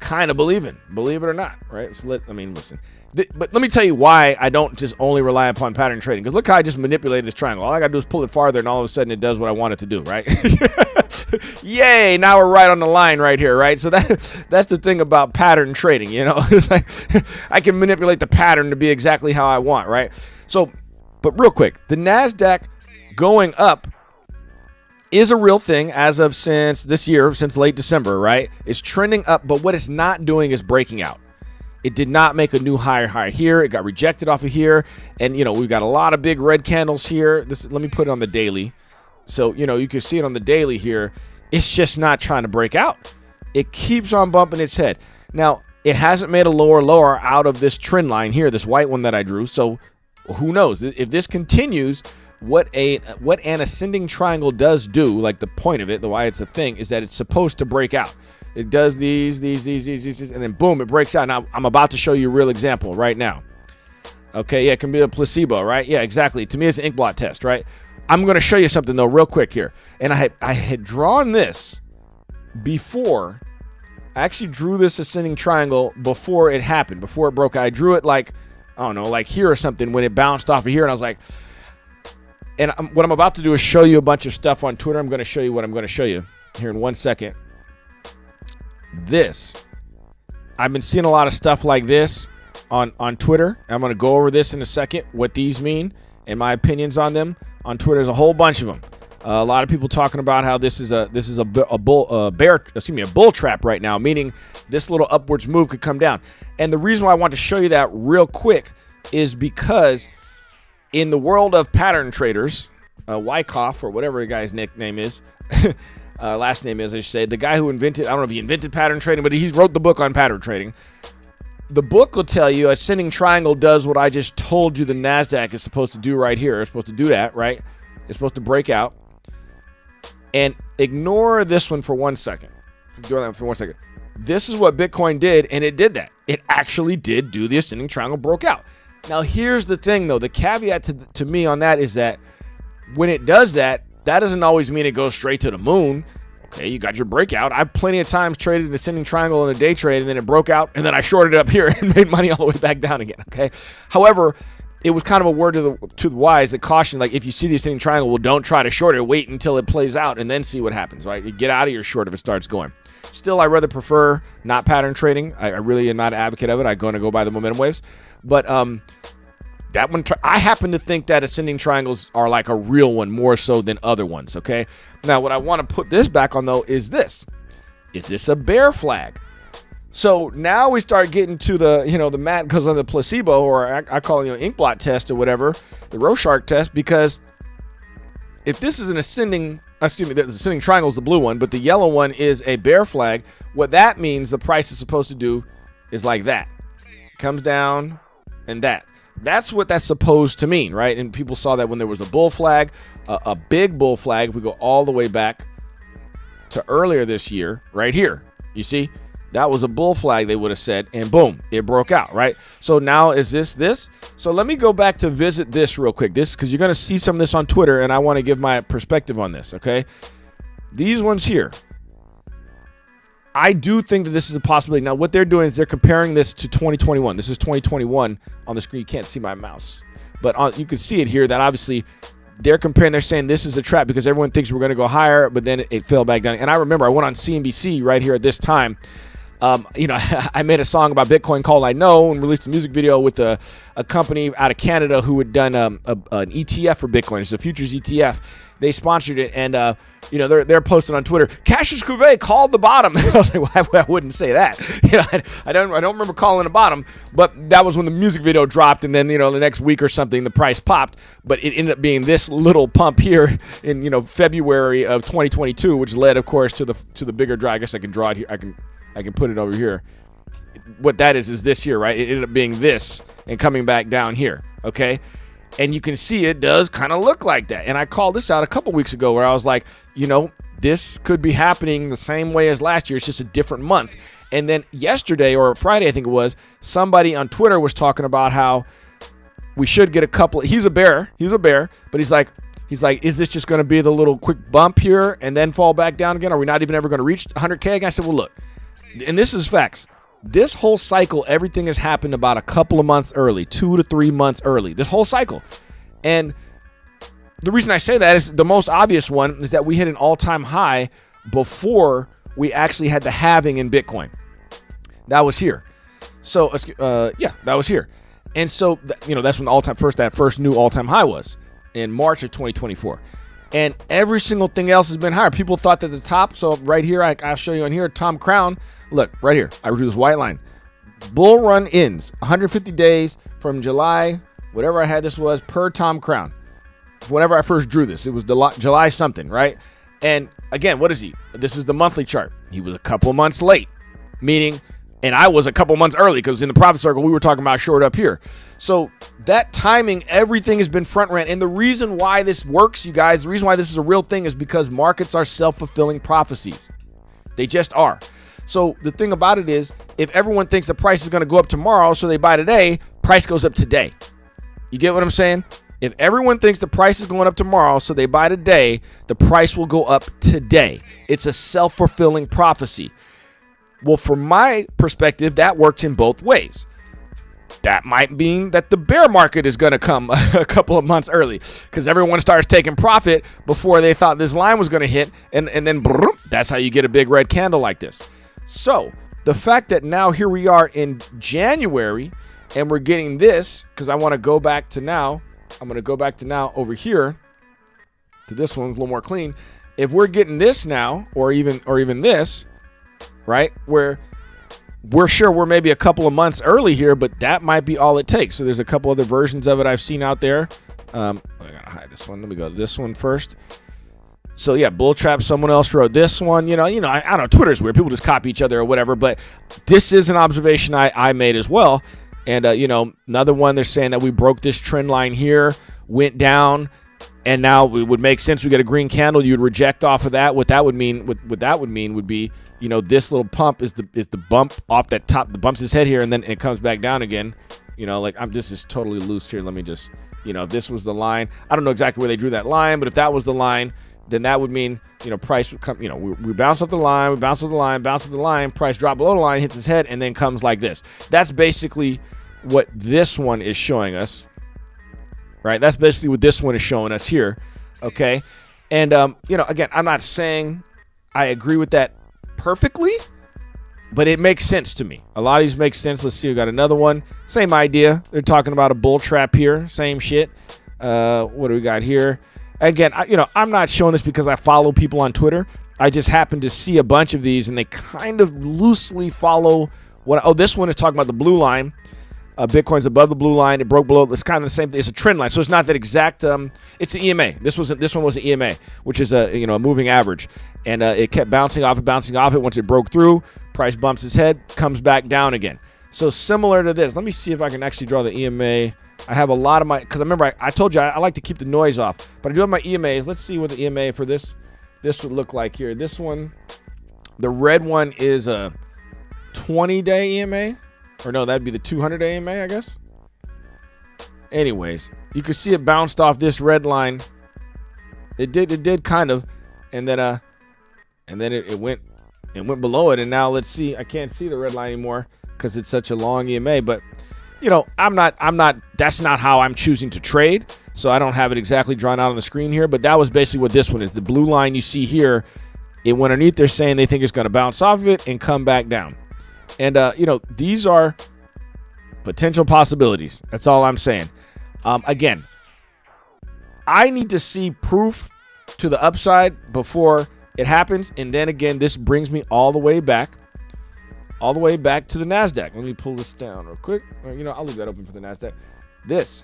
A: kind of believe in, believe it or not, right? So listen. But let me tell you why I don't just only rely upon pattern trading. Because look how I just manipulated this triangle. All I got to do is pull it farther, and all of a sudden it does what I want it to do, right? Yay, now we're right on the line right here, right? So that's the thing about pattern trading, It's like I can manipulate the pattern to be exactly how I want, right? So, but real quick, the NASDAQ going up is a real thing as of since this year, since late December, right? It's trending up, but what it's not doing is breaking out. It did not make a new higher high here. It got rejected off of here. And, we've got a lot of big red candles here. Let me put it on the daily. So, you can see it on the daily here. It's just not trying to break out. It keeps on bumping its head. Now, it hasn't made a lower out of this trend line here, this white one that I drew. So who knows? If this continues, what an ascending triangle does do, like the point of it, the why it's a thing, is that it's supposed to break out. It does these, and then boom, it breaks out. Now, I'm about to show you a real example right now. Okay, yeah, it can be a placebo, right? Yeah, exactly. To me, it's an ink blot test, right? I'm going to show you something, though, real quick here. And I had drawn this before. I actually drew this ascending triangle before it happened, before it broke out. I drew it like, I don't know, like here or something when it bounced off of here. And I was like, and what I'm about to do is show you a bunch of stuff on Twitter. I'm going to show you what I'm going to show you here in 1 second. This, I've been seeing a lot of stuff like this on Twitter. I'm going to go over this in a second, what these mean and my opinions on them. On Twitter, there's a whole bunch of them. A lot of people talking about how this is a bull trap right now, meaning this little upwards move could come down. And the reason why I want to show you that real quick is because in the world of pattern traders, Wyckoff or whatever the guy's nickname is, last name is, I should say, the guy who invented, I don't know if he invented pattern trading, but he wrote the book on pattern trading. The book will tell you ascending triangle does what I just told you the NASDAQ is supposed to do right here. It's supposed to do that, right? It's supposed to break out. And ignore this one for 1 second. Ignore that for 1 second. This is what Bitcoin did, and it did that. It actually did do the ascending triangle, broke out. Now, here's the thing, though. The caveat to me on that is that when it does that, that doesn't always mean it goes straight to the moon. Okay, you got your breakout. I've plenty of times traded an ascending triangle in a day trade, and then it broke out, and then I shorted it up here and made money all the way back down again, okay? However, it was kind of a word to the wise, a caution, like if you see the ascending triangle, well, don't try to short it. Wait until it plays out and then see what happens, right? You get out of your short if it starts going. Still, I rather prefer not pattern trading. I really am not an advocate of it. I'm going to go by the momentum waves. But that one, I happen to think that ascending triangles are like a real one more so than other ones, okay? Now, what I want to put this back on, though, is this. Is this a bear flag? So now we start getting to the, the mat because of the placebo, or I call it, ink blot test or whatever, the Rorschach test, because if this is an ascending triangle is the blue one, but the yellow one is a bear flag, what that means the price is supposed to do is like that. It comes down and that. That's what that's supposed to mean, right? And people saw that when there was a bull flag, a big bull flag, if we go all the way back to earlier this year, right here, you see? That was a bull flag, they would have said, and boom, it broke out, right? So now is this? So let me go back to visit this real quick. This, because you're going to see some of this on Twitter, and I want to give my perspective on this, okay? These ones here, I do think that this is a possibility. Now, what they're doing is they're comparing this to 2021. This is 2021 on the screen. You can't see my mouse, but you can see it here that obviously they're comparing. They're saying this is a trap because everyone thinks we're going to go higher, but then it fell back down. And I remember I went on CNBC right here at this time. I made a song about Bitcoin called I Know and released a music video with a company out of Canada who had done an ETF for Bitcoin. It's a futures ETF. They sponsored it, and they're posting on Twitter. Cassius Cuvée called the bottom. I was like, well, I wouldn't say that. I don't remember calling the bottom, but that was when the music video dropped, and then the next week or something the price popped. But it ended up being this little pump here in February of 2022, which led, of course, to the bigger drop. I guess I can draw it here. I can put it over here. What that is this here, right? It ended up being this and coming back down here, okay? And you can see it does kind of look like that. And I called this out a couple weeks ago where I was like, this could be happening the same way as last year. It's just a different month. And then yesterday or Friday, I think it was, somebody on Twitter was talking about how we should get a couple. He's a bear, but he's like, is this just going to be the little quick bump here and then fall back down again? Are we not even ever going to reach 100K again? I said, well, look, and this is facts. This whole cycle, everything has happened about a couple of months early, 2 to 3 months early, this whole cycle. And the reason I say that is the most obvious one is that we hit an all-time high before we actually had the halving in Bitcoin. That was here. So, that was here. And so, that's when that first new all-time high was in March of 2024. And every single thing else has been higher. People thought that the top, so right here, I'll show you on here, Tom Crown. Look, right here, I drew this white line. Bull run ends, 150 days from July, whatever I had this was, per Tom Crown. Whenever I first drew this, it was July something, right? And again, what is he? This is the monthly chart. He was a couple months late, meaning, and I was a couple months early because in the profit circle, we were talking about short up here. So that timing, everything has been front ran. And the reason why this works, you guys, the reason why this is a real thing is because markets are self-fulfilling prophecies. They just are. So the thing about it is, if everyone thinks the price is going to go up tomorrow, so they buy today, price goes up today. You get what I'm saying? If everyone thinks the price is going up tomorrow, so they buy today, the price will go up today. It's a self-fulfilling prophecy. Well, from my perspective, that works in both ways. That might mean that the bear market is going to come a couple of months early because everyone starts taking profit before they thought this line was going to hit, and then brrr, that's how you get a big red candle like this. So the fact that now here we are in January and we're getting this, because I want to go back to now. I'm going to go back to now over here to this one's a little more clean. If we're getting this now, or even this, right, where we're sure we're maybe a couple of months early here, but that might be all it takes. So there's a couple other versions of it I've seen out there. I gotta hide this one. Let me go to this one first. So yeah, bull trap. Someone else wrote this one. I don't know. Twitter's weird. People just copy each other or whatever. But this is an observation I made as well. And another one. They're saying that we broke this trend line here, went down, and now it would make sense. We get a green candle. You'd reject off of that. What that would mean would be, this little pump is the bump off that top. The bumps his head here, and then it comes back down again. This is totally loose here. Let me just, if this was the line, I don't know exactly where they drew that line, but if that was the line, then that would mean, price would come, we bounce off the line, bounce off the line, price drop below the line, hits his head, and then comes like this. That's basically what this one is showing us, right? That's basically what this one is showing us here, okay? And, again, I'm not saying I agree with that perfectly, but it makes sense to me. A lot of these make sense. Let's see, we got another one. Same idea. They're talking about a bull trap here. Same shit. What do we got here? Again, I'm not showing this because I follow people on Twitter. I just happen to see a bunch of these, and they kind of loosely follow this one is talking about the blue line. Bitcoin's above the blue line. It broke below. It's kind of the same thing. It's a trend line, so it's not that exact. It's an EMA. This one was an EMA, which is a moving average, and it kept bouncing off it. Once it broke through, price bumps its head, comes back down again. So similar to this. Let me see if I can actually draw the EMA. I have a lot of because remember I told you I like to keep the noise off, but I do have my EMAs. Let's see what the EMA for this would look like here. This one, the red one is a 20-day EMA. Or no, that'd be the 200-day EMA, I guess. Anyways, you can see it bounced off this red line. It did kind of, and then it went below it, and now let's see. I can't see the red line anymore because it's such a long EMA. But I'm not. That's not how I'm choosing to trade. So I don't have it exactly drawn out on the screen here. But that was basically what this one is. The blue line you see here, it went underneath. They're saying they think it's going to bounce off of it and come back down. And, these are potential possibilities. That's all I'm saying. Again, I need to see proof to the upside before it happens. And then again, this brings me all the way back to the NASDAQ. Let me pull this down real quick. I'll leave that open for the NASDAQ.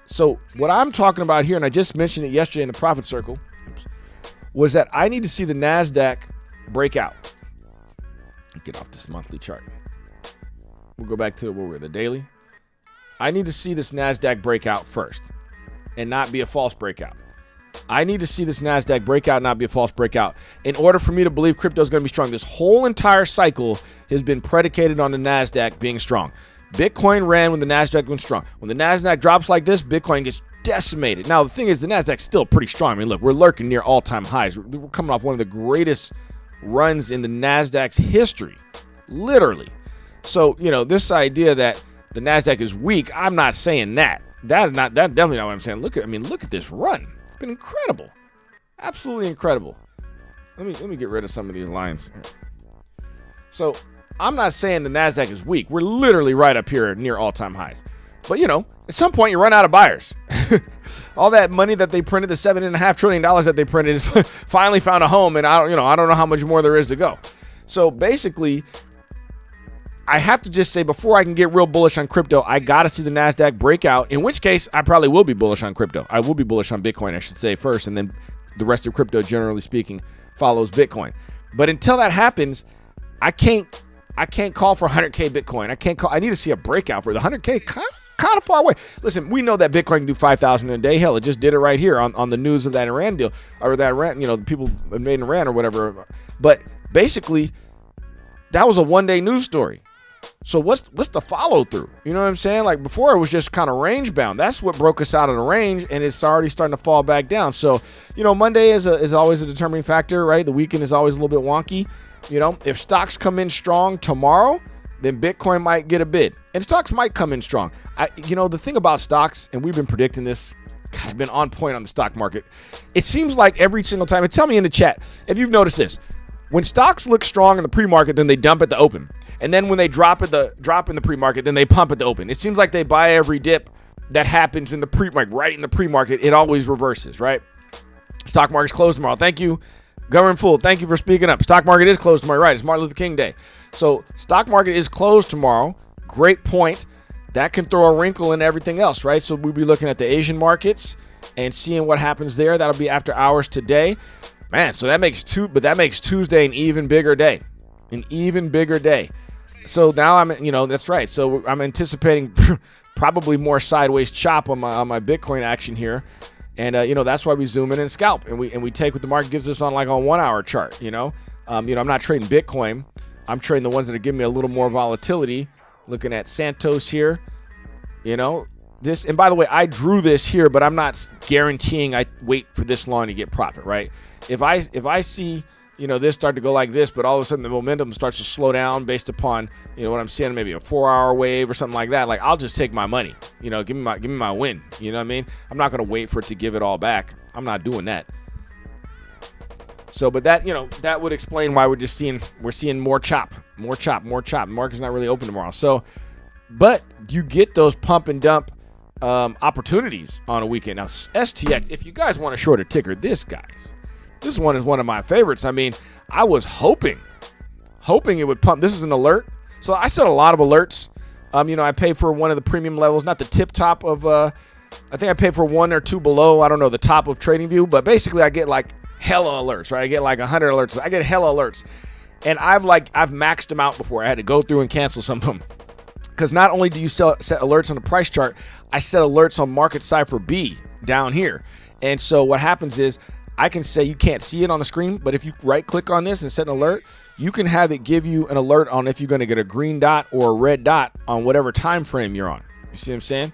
A: So what I'm talking about here, and I just mentioned it yesterday in the Profit Circle, was that I need to see the NASDAQ break out. Get off this monthly chart. We'll go back to where we're the daily. I need to see this NASDAQ breakout first and not be a false breakout. I need to see this NASDAQ breakout, not be a false breakout, in order for me to believe crypto is going to be strong. This whole entire cycle has been predicated on the NASDAQ being strong. Bitcoin ran when the NASDAQ went strong. When the NASDAQ drops like this, Bitcoin gets decimated. Now, the thing is, the NASDAQ's still pretty strong. I mean, look, we're lurking near all-time highs. We're coming off one of the greatest runs in the NASDAQ's history, literally. So, this idea that the NASDAQ is weak, I'm not saying that. That's definitely not what I'm saying. Look at this run. It's been incredible. Absolutely incredible. Let me get rid of some of these lines. So, I'm not saying the NASDAQ is weak. We're literally right up here near all-time highs. But, at some point you run out of buyers. All that money that they printed, the $7.5 trillion that they printed, finally found a home, and I don't know how much more there is to go. So, basically, I have to just say, before I can get real bullish on crypto, I got to see the NASDAQ breakout, in which case I probably will be bullish on crypto. I will be bullish on Bitcoin, I should say, first, and then the rest of crypto, generally speaking, follows Bitcoin. But until that happens, I can't call for 100K Bitcoin. I need to see a breakout for the 100K. Kind of far away. Listen, we know that Bitcoin can do 5,000 in a day. Hell, it just did it right here on the news of that Iran deal, or that Iran, the people made in Iran or whatever. But basically, that was a one-day news story. So what's the follow through? You know what I'm saying? Like before it was just kind of range bound. That's what broke us out of the range, and it's already starting to fall back down. So, Monday is always a determining factor, right? The weekend is always a little bit wonky. If stocks come in strong tomorrow, then Bitcoin might get a bid. And stocks might come in strong. The thing about stocks, and we've been predicting this, God, I've been on point on the stock market. It seems like every single time, and tell me in the chat if you've noticed this. When stocks look strong in the pre-market, then they dump at the open. And then when they drop in the pre-market, then they pump at the open. It seems like they buy every dip that happens in the pre-market, right in the pre-market. It always reverses, right? Stock market's closed tomorrow. Thank you, Government Fool. Thank you for speaking up. Stock market is closed tomorrow, right? It's Martin Luther King Day. So stock market is closed tomorrow. Great point. That can throw a wrinkle in everything else, right? So we'll be looking at the Asian markets and seeing what happens there. That'll be after hours today. Man, so that makes Tuesday an even bigger day. An even bigger day. So now that's right. So I'm anticipating probably more sideways chop on my Bitcoin action here. And that's why we zoom in and scalp and we take what the market gives us on 1 hour chart, I'm not trading Bitcoin. I'm trading the ones that are giving me a little more volatility. Looking at Santos here, this, and by the way, I drew this here, but I'm not guaranteeing I wait for this long to get profit, right? If I see, this start to go like this, but all of a sudden the momentum starts to slow down based upon, what I'm seeing, maybe a 4-hour wave or something like that, I'll just take my money, give me my win. You know what I mean? I'm not going to wait for it to give it all back. I'm not doing that. So, but that, that would explain why we're seeing more chop. The market's not really open tomorrow. So, but you get those pump and dump opportunities on a weekend. Now, STX, if you guys want to short a ticker, this one is one of my favorites. I mean, I was hoping it would pump. This is an alert. So I set a lot of alerts. I pay for one of the premium levels, not the tip top of, I think I pay for 1 or 2 below, I don't know, the top of TradingView, but basically I get hella alerts, right? I get 100 alerts. I get hella alerts. And I've maxed them out before. I had to go through and cancel some of them. Because not only do you set alerts on the price chart, I set alerts on Market Cipher B down here. And so what happens is I can say you can't see it on the screen, but if you right click on this and set an alert, you can have it give you an alert on if you're going to get a green dot or a red dot on whatever time frame you're on. You see what I'm saying?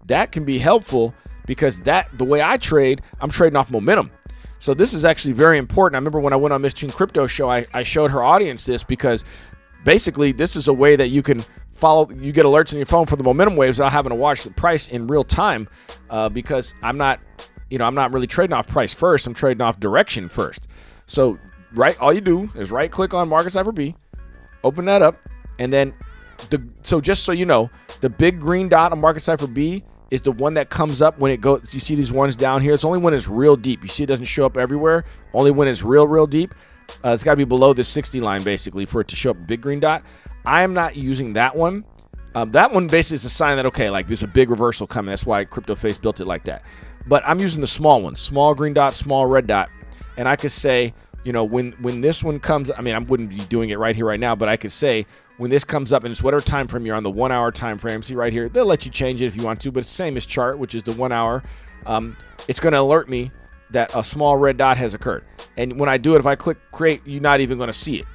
A: That can be helpful because the way I trade, I'm trading off momentum. So this is actually very important. I remember when I went on Miss Teen Crypto show, I showed her audience this because basically this is a way that you can you get alerts on your phone for the momentum waves without having to watch the price in real time because I'm not really trading off price first. I'm trading off direction first. So all you do is right click on Market Cipher B, open that up, and then so just so you know, the big green dot on Market Cipher B is the one that comes up when it goes. You see these ones down here. It's only when it's real deep. You see it doesn't show up everywhere. Only when it's real deep. It's got to be below the 60 line basically for it to show up big green dot. I am not using that one. That one basically is a sign that, okay, there's a big reversal coming. That's why CryptoFace built it like that. But I'm using the small one, small green dot, small red dot. And I could say, when this one comes, I wouldn't be doing it right here, right now, but I could say when this comes up and it's whatever time frame you're on, the 1 hour time frame, see right here, they'll let you change it if you want to, but it's the same as chart, which is the 1 hour. It's going to alert me that a small red dot has occurred. And when I do it, if I click create, you're not even going to see it.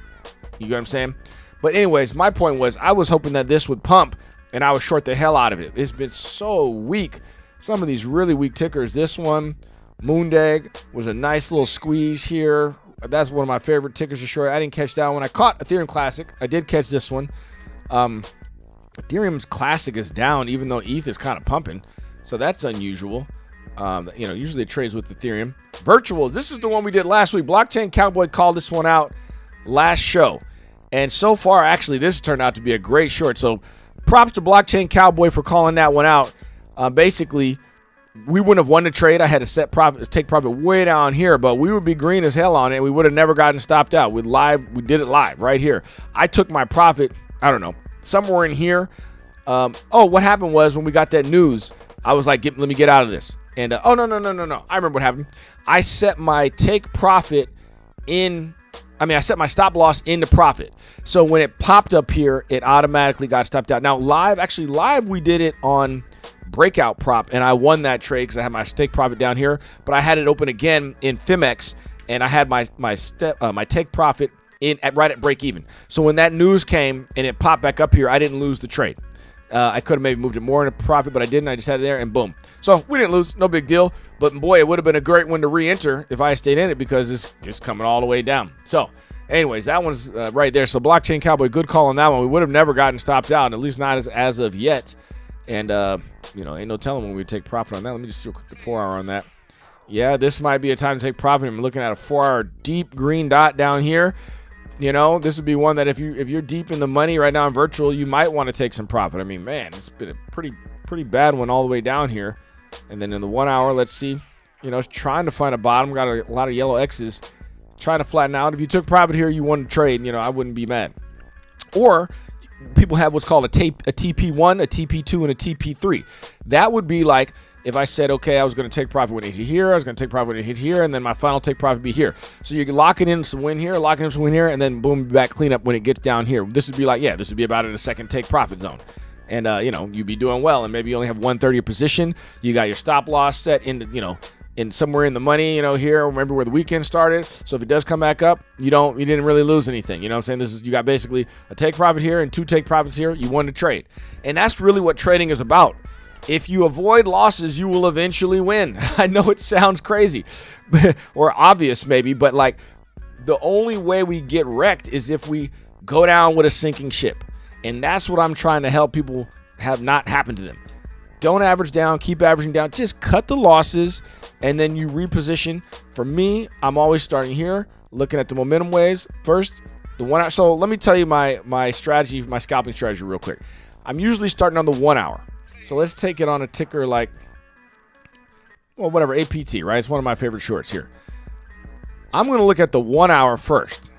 A: You get what I'm saying? But anyways, my point was I was hoping that this would pump and I would short the hell out of it. It's been so weak. Some of these really weak tickers. This one, Moondag, was a nice little squeeze here. That's one of my favorite tickers to short. I didn't catch that one. I caught Ethereum Classic. I did catch this one. Ethereum's Classic is down even though ETH is kind of pumping. So that's unusual. Usually it trades with Ethereum. Virtual, this is the one we did last week. Blockchain Cowboy called this one out last show. And so far, actually, this turned out to be a great short. So props to Blockchain Cowboy for calling that one out. Basically, we wouldn't have won the trade. I had to take profit way down here, but we would be green as hell on it. We would have never gotten stopped out. We did it live right here. I took my profit, I don't know, somewhere in here. What happened was when we got that news, I was like, let me get out of this. And no. I remember what happened. I set my I set my stop loss into profit. So when it popped up here, it automatically got stopped out. Now live, we did it on Breakout prop, and I won that trade because I had my take profit down here, but I had it open again in Phemex, and I had my take profit right at break even. So when that news came and it popped back up here, I didn't lose the trade. I could have maybe moved it more into profit, but I didn't. I just had it there, and boom. So we didn't lose. No big deal. But, boy, it would have been a great one to re-enter if I stayed in it because it's just coming all the way down. So, anyways, that one's right there. So, Blockchain Cowboy, good call on that one. We would have never gotten stopped out, at least not as of yet. And, ain't no telling when we take profit on that. Let me just do a quick 4-hour on that. Yeah, this might be a time to take profit. I'm looking at a 4-hour deep green dot down here. This would be one that if you're deep in the money right now in virtual, you might want to take some profit. I mean, man, it's been a pretty bad one all the way down here. And then in the 1 hour, let's see. It's trying to find a bottom. Got a lot of yellow X's. Trying to flatten out. If you took profit here, you won to trade. I wouldn't be mad. Or people have what's called a TP1, a TP2, and a TP3. That would be like if I said, okay, I was going to take profit when it hit here, I was going to take profit when it hit here, and then my final take profit be here. So you're locking in some win here, locking in some win here, and then boom, back cleanup when it gets down here. This would be like, this would be about in a second take profit zone. And, you'd be doing well, and maybe you only have 1/3 of your position. You got your stop loss set into, in somewhere in the money, here. Remember where the weekend started. So if it does come back up, you didn't really lose anything. You know what I'm saying? You got basically a take profit here and 2 take profits here. You won to trade. And that's really what trading is about. If you avoid losses, you will eventually win. I know it sounds crazy or obvious maybe, but like the only way we get wrecked is if we go down with a sinking ship. And that's what I'm trying to help people have not happen to them. Don't average down, keep averaging down. Just cut the losses and then you reposition. For me, I'm always starting here, looking at the momentum waves first. So let me tell you my strategy, my scalping strategy real quick. I'm usually starting on the 1 hour. So let's take it on a ticker like, whatever, APT, right? It's one of my favorite shorts here. I'm going to look at the 1 hour first.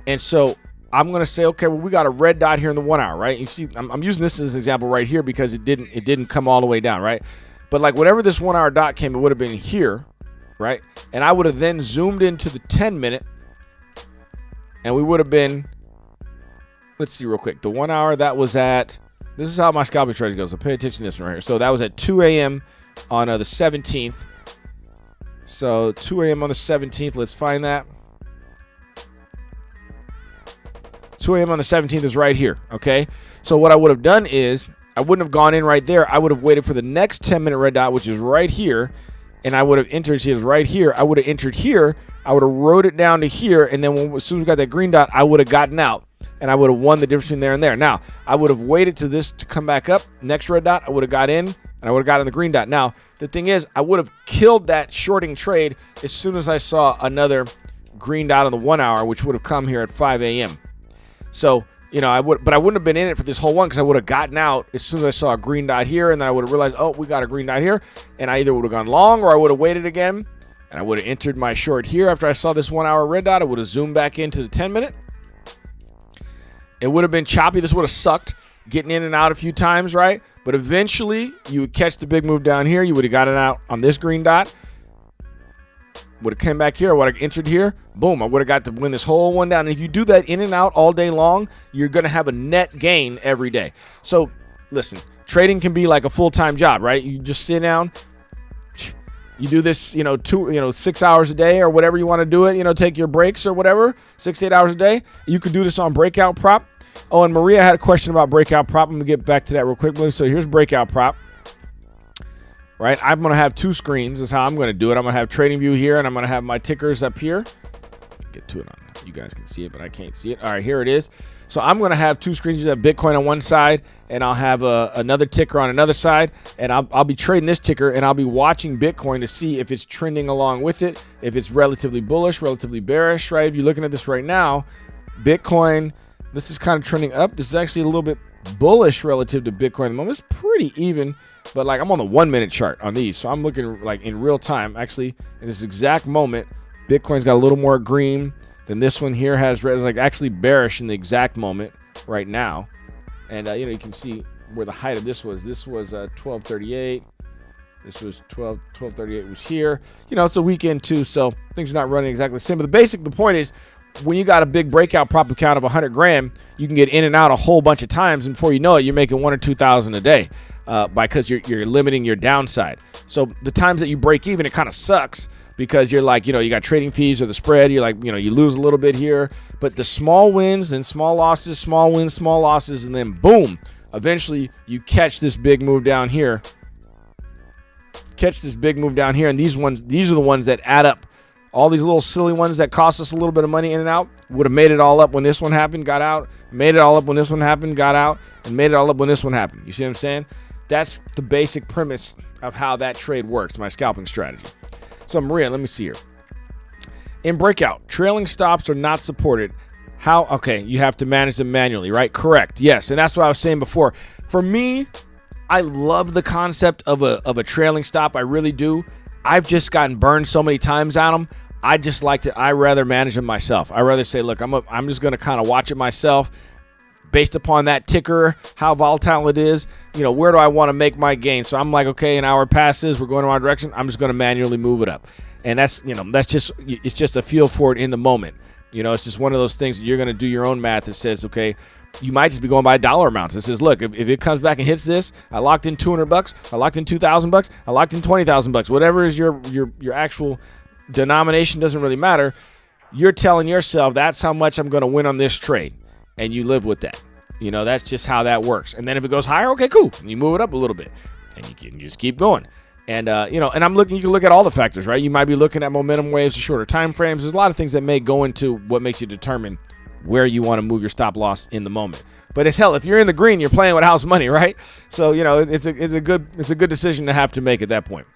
A: And so I'm going to say, okay, well, we got a red dot here in the 1 hour, right? You see, I'm using this as an example right here because it didn't come all the way down, right? But like whatever this 1 hour dot came, it would have been here, right? And I would have then zoomed into the 10-minute, and we would have been, let's see real quick. The 1 hour, that was at, this is how my scalping strategy goes, so pay attention to this one right here. So that was at 2 a.m. on the 17th. So 2 a.m. on the 17th, let's find that. 2 a.m. on the 17th is right here, okay? So what I would have done is, I wouldn't have gone in right there. I would have waited for the next 10-minute red dot, which is right here, and I would have entered, see it's right here. I would have entered here. I would have rode it down to here, and then as soon as we got that green dot, I would have gotten out. And I would have won the difference between there and there. Now, I would have waited to this to come back up. Next red dot, I would have got in, and I would have gotten the green dot. Now, the thing is, I would have killed that shorting trade as soon as I saw another green dot on the 1 hour, which would have come here at 5 a.m. So, but I wouldn't have been in it for this whole one because I would have gotten out as soon as I saw a green dot here, and then I would have realized, oh, we got a green dot here, and I either would have gone long or I would have waited again, and I would have entered my short here after I saw this 1 hour red dot. I would have zoomed back into the 10-minute. It would have been choppy. This would have sucked getting in and out a few times, right? But eventually, you would catch the big move down here. You would have gotten out on this green dot. Would have came back here. Would have entered here. Boom. I would have got to win this whole one down. And if you do that in and out all day long, you're going to have a net gain every day. So, listen, trading can be like a full-time job, right? You just sit down. You do this, 6 hours a day or whatever you want to do it, take your breaks or whatever, 6 to 8 hours a day. You could do this on Breakout Prop. Oh, and Maria had a question about Breakout Prop. I'm going to get back to that real quickly. So here's Breakout Prop, right? I'm going to have 2 screens is how I'm going to do it. I'm going to have Trading View here, and I'm going to have my tickers up here. Get to it on. You guys can see it, but I can't see it. All right, here it is. So I'm going to have 2 screens. You have Bitcoin on one side, and I'll have another ticker on another side, and I'll be trading this ticker, and I'll be watching Bitcoin to see if it's trending along with it, if it's relatively bullish, relatively bearish, right? If you're looking at this right now, Bitcoin, this is kind of trending up. This is actually a little bit bullish relative to Bitcoin at the moment. It's pretty even, but like I'm on the 1 minute chart on these, so I'm looking like in real time. Actually, in this exact moment, Bitcoin's got a little more green. Then this one here has red, like actually bearish in the exact moment right now. And, you can see where the height of this was. This was 1238. This was 1238 was here. It's a weekend too, so things are not running exactly the same. But the point is, when you got a big breakout prop account of 100 grand, you can get in and out a whole bunch of times. And before you know it, you're making 1,000 or 2,000 a day because you're limiting your downside. So the times that you break even, it kind of sucks. because you're like, you got trading fees or the spread. You're like, you lose a little bit here, but the small wins and small losses, small wins, small losses, and then boom, eventually you catch this big move down here. And these are the ones that add up. All these little silly ones that cost us a little bit of money in and out would have made it all up when this one happened, got out, made it all up when this one happened, got out, and made it all up when this one happened. You see what I'm saying? That's the basic premise of how that trade works, my scalping strategy. So Maria, let me see here. In Breakout, trailing stops are not supported. How? Okay, you have to manage them manually, right? Correct. Yes, and that's what I was saying before. For me, I love the concept of a trailing stop. I really do. I've just gotten burned so many times on them. I rather manage them myself. I rather say, look, I'm just going to kind of watch it myself based upon that ticker, how volatile it is. Where do I want to make my gain? So I'm like, okay, an hour passes, we're going in the wrong direction. I'm just going to manually move it up. And it's just a feel for it in the moment. It's just one of those things that you're going to do your own math that says, okay, you might just be going by dollar amounts. It says, look, if it comes back and hits this, I locked in $200, I locked in $2,000, I locked in $20,000. Whatever is your actual denomination, doesn't really matter. You're telling yourself that's how much I'm going to win on this trade, and you live with that. That's just how that works. And then if it goes higher, okay, cool. And you move it up a little bit, and you can just keep going. And and you can look at all the factors, right? You might be looking at momentum waves, shorter time frames. There's a lot of things that may go into what makes you determine where you want to move your stop loss in the moment. But it's hell, if you're in the green, you're playing with house money, right? So it's a good decision to have to make at that point.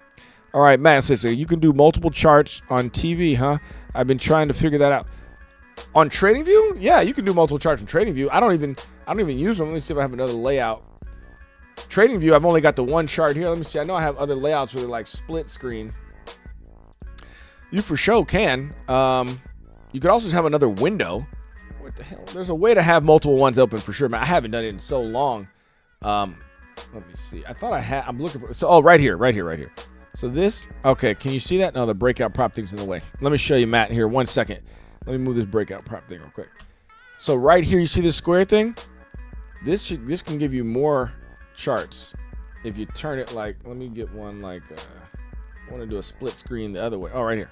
A: All right, Matt says, you can do multiple charts on TV, huh? I've been trying to figure that out. On TradingView? Yeah, you can do multiple charts on TradingView. I don't even use them. Let me see if I have another layout. TradingView, I've only got the one chart here. Let me see. I know I have other layouts where they're like split screen. You for sure can. You could also just have another window. What the hell? There's a way to have multiple ones open for sure, man. I haven't done it in so long. Let me see. I thought I had. I'm looking for. So, right here. So this. Okay, can you see that? No, the breakout prop thing's in the way. Let me show you, Matt. Here, 1 second. Let me move this breakout prop thing real quick. So right here, you see this square thing? This can give you more charts if you turn it like. Let me get one like. I want to do a split screen the other way. Oh, right here.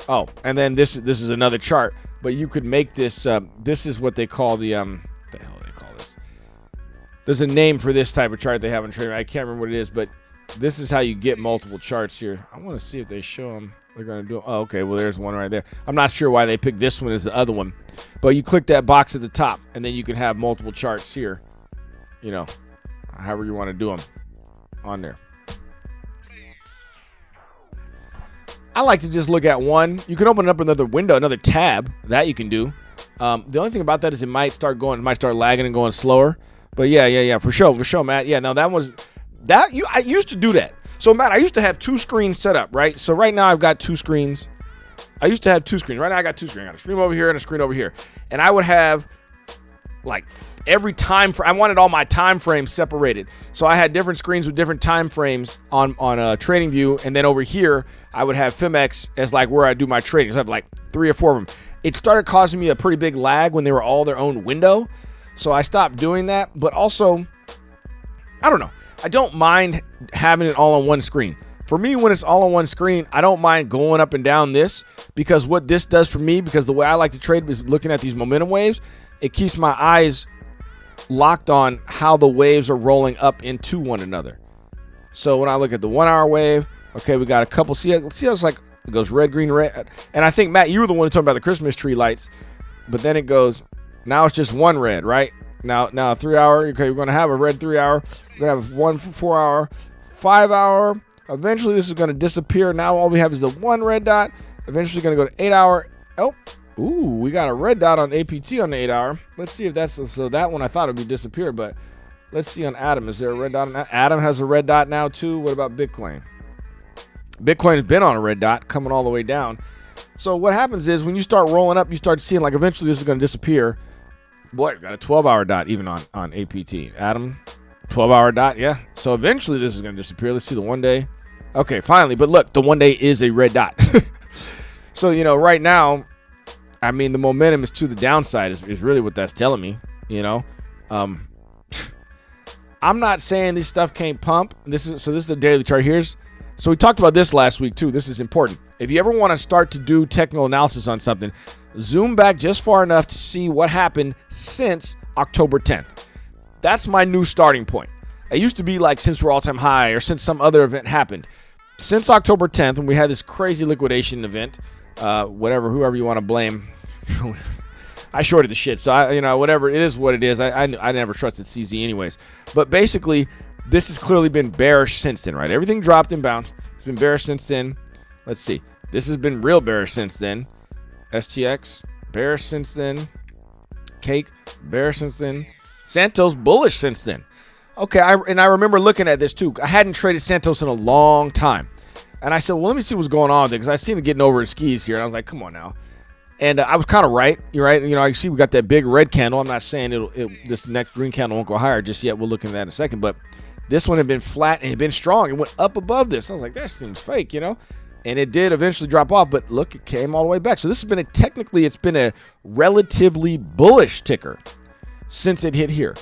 A: Oh, and then this is another chart, but you could make this. This is what they call the hell do they call this? There's a name for this type of chart they have in trading. I can't remember what it is, but this is how you get multiple charts here. I want to see if they show them. They're gonna do. Oh, okay. Well, there's one right there. I'm not sure why they picked this one as the other one, but you click that box at the top, and then you can have multiple charts here. However you want to do them on there. I like to just look at one. You can open up another window, another tab. That you can do. The only thing about that is it might start lagging and going slower. But yeah, for sure, Matt. Yeah, now I used to do that. So Matt, I used to have two screens set up, right? So right now I've got two screens. I used to have two screens. Right now I got two screens. I got a screen over here and a screen over here. And I would have like every time I wanted all my time frames separated. So I had different screens with different time frames on TradingView, and then over here I would have Phemex as like where I do my trading. So I have like 3 or 4 of them. It started causing me a pretty big lag when they were all their own window. So I stopped doing that. But also, I don't know. I don't mind having it all on one screen. For me, when it's all on one screen, I don't mind going up and down this, because what this does for me, because the way I like to trade is looking at these momentum waves, it keeps my eyes locked on how the waves are rolling up into one another. So when I look at the 1 hour wave, okay, we got a couple. See how it's like it goes red, green, red. And I think, Matt, you were the one talking about the Christmas tree lights, but then it goes, now it's just one red, right? Now 3 hour, okay, we're going to have a red 3 hour. We're going to have 1 4 hour, 5 hour. Eventually, this is going to disappear. Now all we have is the one red dot. Eventually, going to go to 8 hour. Oh, ooh, we got a red dot on APT on the 8 hour. Let's see if that's, so that one I thought it would disappear, but let's see on Atom. Is there a red dot on that? Atom has a red dot now too. What about Bitcoin? Bitcoin has been on a red dot coming all the way down. So what happens is when you start rolling up, you start seeing like eventually this is going to disappear. Boy, got a 12 hour dot even on APT. Atom, 12 hour dot, yeah. So eventually this is going to disappear. Let's see the 1 day. Okay, finally. But look, the 1 day is a red dot. So, right now, I mean, the momentum is to the downside is really what that's telling me, I'm not saying this stuff can't pump. This is the daily chart. So we talked about this last week too. This is important. If you ever want to start to do technical analysis on something, zoom back just far enough to see what happened since October 10th. That's my new starting point. It used to be like since we're all-time high or since some other event happened. Since October 10th, when we had this crazy liquidation event, whoever you want to blame, I shorted the shit. So whatever it is, what it is. I never trusted CZ anyways. But basically, this has clearly been bearish since then, right? Everything dropped and bounced. It's been bearish since then. Let's see. This has been real bearish since then. STX bearish since then. Cake bearish since then. Santos bullish since then. Okay, I remember looking at this too. I hadn't traded Santos in a long time. And I said, well, let me see what's going on there, because I seen him getting over his skis here. And I was like, come on now. And I was kind of right. You're right. I see we got that big red candle. I'm not saying this next green candle won't go higher just yet. We'll look into that in a second. But this one had been flat and had been strong. It went up above this. I was like, that seems fake, And it did eventually drop off. But look, it came all the way back. So this has been technically it's been a relatively bullish ticker since it hit here.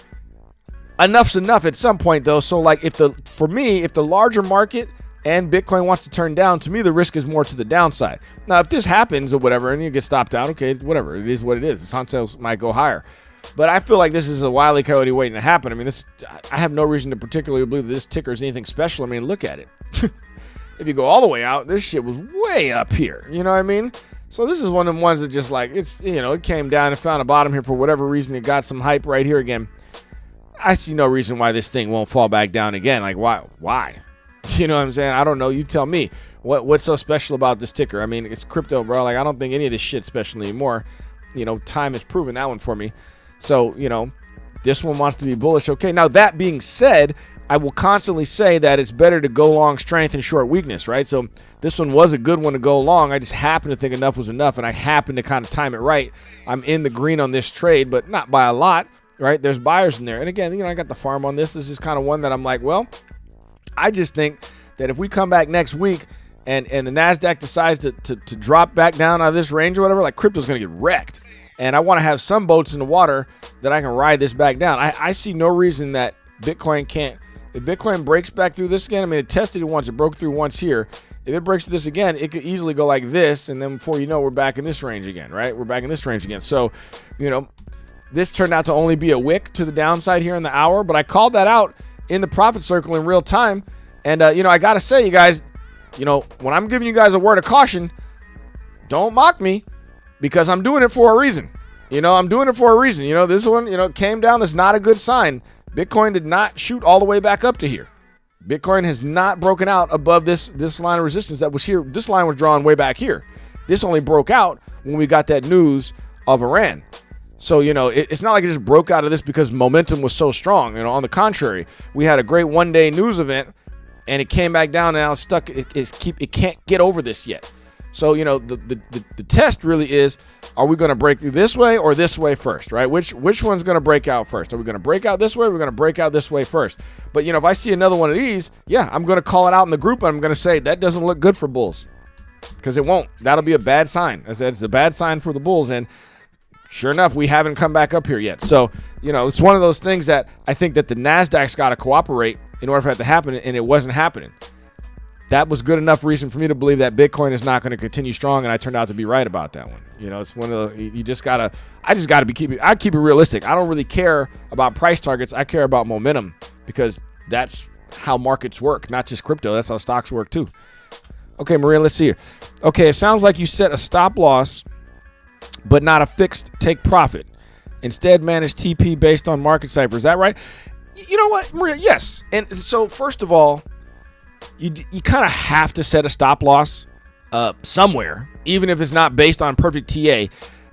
A: Enough's enough at some point, though. So, like, if the larger market and Bitcoin wants to turn down, to me, the risk is more to the downside. Now, if this happens or whatever, and you get stopped out, okay, whatever. It is what it is. The Santos might go higher. But I feel like this is a Wile E. Coyote waiting to happen. I have no reason to particularly believe that this ticker is anything special. Look at it. If you go all the way out, this shit was way up here. You know what I mean? So this is one of them ones that just like, it came down and found a bottom here for whatever reason. It got some hype right here again. I see no reason why this thing won't fall back down again. Like, why? You know what I'm saying? I don't know. You tell me. What's so special about this ticker? It's crypto, bro. Like, I don't think any of this shit's special anymore. Time has proven that one for me. So, this one wants to be bullish. Okay, now that being said, I will constantly say that it's better to go long strength and short weakness, right? So this one was a good one to go long. I just happened to think enough was enough, and I happened to kind of time it right. I'm in the green on this trade, but not by a lot. Right, there's buyers in there. And again, I got the farm on this. This is kind of one that I'm like, well, I just think that if we come back next week and the NASDAQ decides to drop back down out of this range or whatever, like crypto's going to get wrecked. And I want to have some boats in the water that I can ride this back down. I see no reason that Bitcoin can't. If Bitcoin breaks back through this again, it tested it once. It broke through once here. If it breaks through this again, it could easily go like this. And then before you know, we're back in this range again, right? We're back in this range again. So, this turned out to only be a wick to the downside here in the hour, but I called that out in the profit circle in real time. And, I got to say, you guys, when I'm giving you guys a word of caution, don't mock me because I'm doing it for a reason. I'm doing it for a reason. This one, came down. That's not a good sign. Bitcoin did not shoot all the way back up to here. Bitcoin has not broken out above this line of resistance that was here. This line was drawn way back here. This only broke out when we got that news of Iran. So, it's not like it just broke out of this because momentum was so strong. On the contrary, we had a great one-day news event, and it came back down and now it's stuck. It can't get over this yet. So, the test really is, are we going to break through this way or this way first, right? Which one's going to break out first? Are we going to break out this way? We're going to break out this way first. But, if I see another one of these, yeah, I'm going to call it out in the group, and I'm going to say that doesn't look good for bulls because it won't. That'll be a bad sign. I said it's a bad sign for the bulls, and sure enough, we haven't come back up here yet. So, it's one of those things that I think that the NASDAQ's got to cooperate in order for that to happen, and it wasn't happening. That was good enough reason for me to believe that Bitcoin is not going to continue strong, and I turned out to be right about that one. It's one of the, I keep it realistic. I don't really care about price targets. I care about momentum because that's how markets work, not just crypto. That's how stocks work too. Okay, Maria, let's see here. Okay, it sounds like you set a stop loss but not a fixed take profit. Instead, manage TP based on market cipher. Is that right? You know what, Maria? Yes. And so, first of all, you kind of have to set a stop loss somewhere, even if it's not based on perfect TA,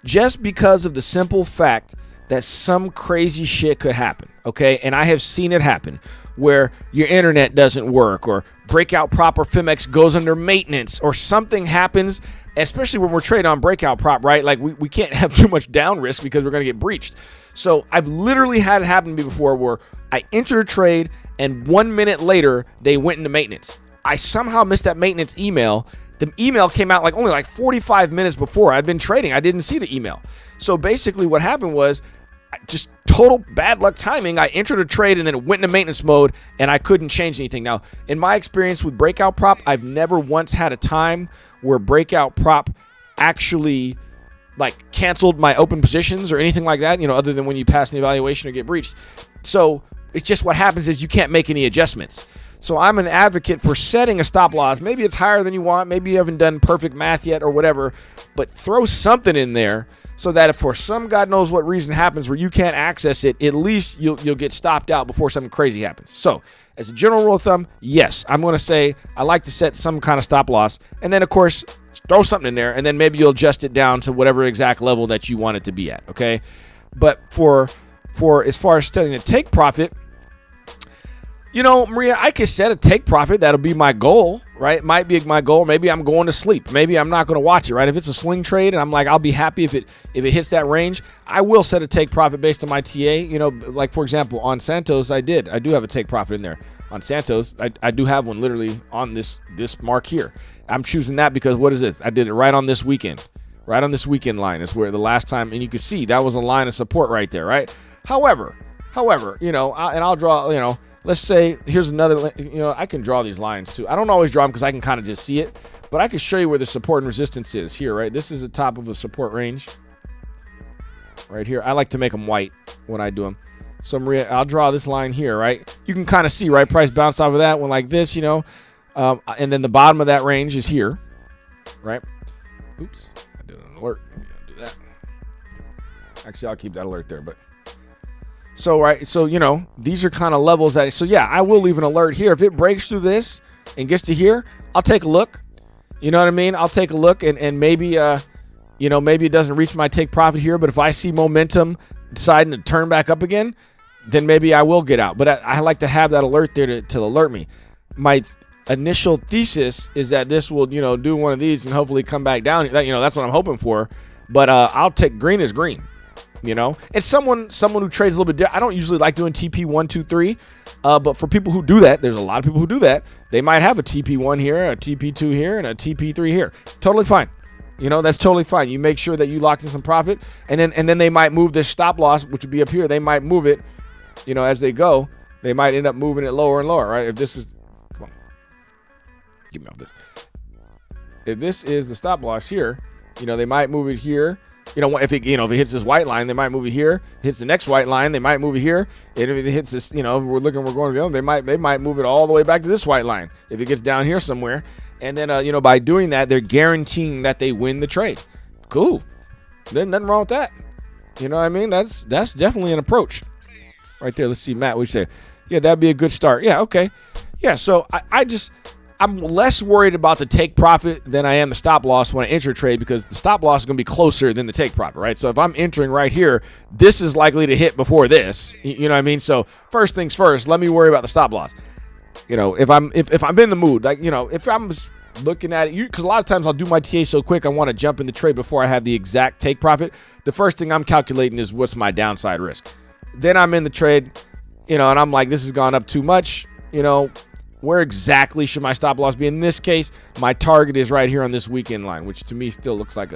A: just because of the simple fact that some crazy shit could happen, okay? And I have seen it happen where your internet doesn't work or Breakout Prop or Phemex goes under maintenance or something happens, especially when we're trading on Breakout Prop, right? Like we can't have too much down risk because we're going to get breached. So I've literally had it happen to me before where I entered a trade and 1 minute later they went into maintenance. I somehow missed that maintenance email. The email came out only 45 minutes before I'd been trading. I didn't see the email. So basically what happened was I just total bad luck timing. I entered a trade and then it went into maintenance mode and I couldn't change anything. Now, in my experience with Breakout Prop, I've never once had a time where Breakout Prop actually like canceled my open positions or anything like that, other than when you pass an evaluation or get breached. So it's just what happens is you can't make any adjustments. So I'm an advocate for setting a stop loss. Maybe it's higher than you want. Maybe you haven't done perfect math yet or whatever, but throw something in there so that if for some God knows what reason happens where you can't access it, at least you'll get stopped out before something crazy happens. So as a general rule of thumb, yes, I'm going to say I like to set some kind of stop loss. And then, of course, throw something in there, and then maybe you'll adjust it down to whatever exact level that you want it to be at, okay? But for as far as studying the take profit, Maria, I could set a take profit. That'll be my goal, right? It might be my goal. Maybe I'm going to sleep. Maybe I'm not going to watch it, right? If it's a swing trade and I'm like, I'll be happy if it hits that range, I will set a take profit based on my TA. Like for example, on Santos, I do have a take profit in there. On Santos, I do have one literally on this mark here. I'm choosing that because what is this? I did it right on this weekend. Right on this weekend line is where the last time, and you can see that was a line of support right there, right? However, I'll draw, let's say here's another, I can draw these lines too. I don't always draw them because I can kind of just see it, but I can show you where the support and resistance is here, right? This is the top of a support range right here. I like to make them white when I do them. So Maria, I'll draw this line here, right? You can kind of see, right? Price bounced off of that one like this, and then the bottom of that range is here, right? Oops, I did an alert. Maybe I'll do that. Actually, I'll keep that alert there, but. So, right, so, these are kind of levels that, so yeah, I will leave an alert here. If it breaks through this and gets to here, I'll take a look. You know what I mean? I'll take a look and maybe, maybe it doesn't reach my take profit here, but if I see momentum deciding to turn back up again, then maybe I will get out. But I like to have that alert there to alert me. My initial thesis is that this will, do one of these and hopefully come back down. That's what I'm hoping for. But I'll take green as green. It's someone who trades a little bit. I don't usually like doing TP 1, 2, 3, but for people who do that, there's a lot of people who do that. They might have a TP 1 here, a TP 2 here, and a TP 3 here. Totally fine. That's totally fine. You make sure that you lock in some profit, and then they might move this stop loss, which would be up here. They might move it, as they go. They might end up moving it lower and lower, right? If this is, come on, get me off this. If this is the stop loss here, they might move it here. If it hits this white line, they might move it here. Hits the next white line, they might move it here. And if it hits this, if we're going to go, they might move it all the way back to this white line if it gets down here somewhere. And then, by doing that, they're guaranteeing that they win the trade. Cool. There's nothing wrong with that. You know what I mean? That's definitely an approach right there. Let's see, Matt, what you say? Yeah, that'd be a good start. Yeah, okay. Yeah, so I'm less worried about the take profit than I am the stop loss when I enter a trade because the stop loss is going to be closer than the take profit, right? So if I'm entering right here, this is likely to hit before this. You know what I mean? So first things first, let me worry about the stop loss. If I'm in the mood, if I'm looking at it, because a lot of times I'll do my TA so quick, I want to jump in the trade before I have the exact take profit. The first thing I'm calculating is what's my downside risk. Then I'm in the trade, and I'm like, this has gone up too much, where exactly should my stop loss be? In this case, my target is right here on this weekend line, which to me still looks like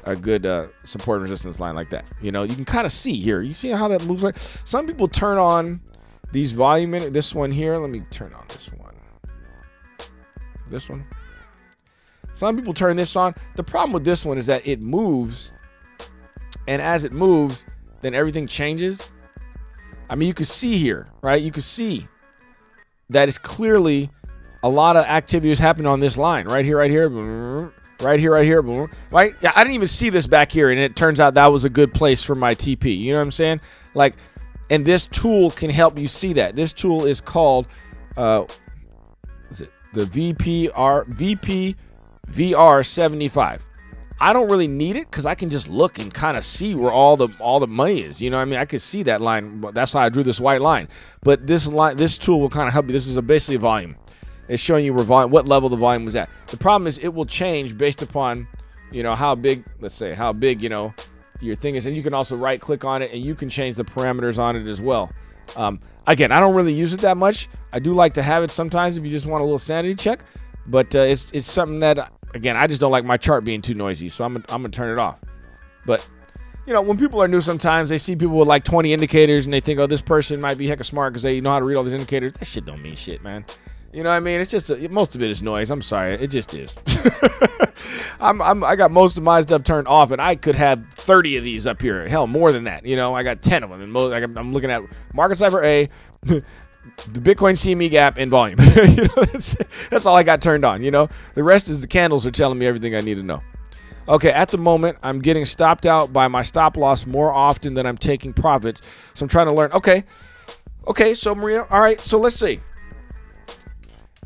A: a good support and resistance line like that. You can kind of see here. You see how that moves? Like some people turn on these volume in this one here. Let me turn on this one. This one. Some people turn this on. The problem with this one is that it moves, and as it moves, then everything changes. I mean, you can see here, right? You can see that is clearly a lot of activity is happening on this line right here, right here, right here, right here, right? Yeah, I didn't even see this back here, and it turns out that was a good place for my TP. You know what I'm saying? Like, and this tool can help you see that. This tool is called, is it the VR75? I don't really need it because I can just look and kind of see where all the money is. You know what I mean? I could see that line. That's why I drew this white line. But this tool will kind of help you. This is basically a volume. It's showing you what level the volume was at. The problem is it will change based upon, how big, let's say, how big, your thing is. And you can also right click on it and you can change the parameters on it as well. Again, I don't really use it that much. I do like to have it sometimes if you just want a little sanity check. But it's something that, again, I just don't like my chart being too noisy, so I'm gonna turn it off. But you know, when people are new, sometimes they see people with like 20 indicators and they think, oh, this person might be hecka smart because they know how to read all these indicators. That shit don't mean shit, man. You know what I mean? It's just most of it is noise. I'm sorry, it just is. I got most of my stuff turned off, and I could have 30 of these up here. Hell, more than that. You know, I got 10 of them, and I'm looking at market cipher A, the Bitcoin CME gap, and volume. You know, that's all I got turned on. You know, the rest is the candles are telling me everything I need to know. Okay, at the moment, I'm getting stopped out by my stop loss more often than I'm taking profits. So I'm trying to learn. Okay, so Maria, all right, so let's see.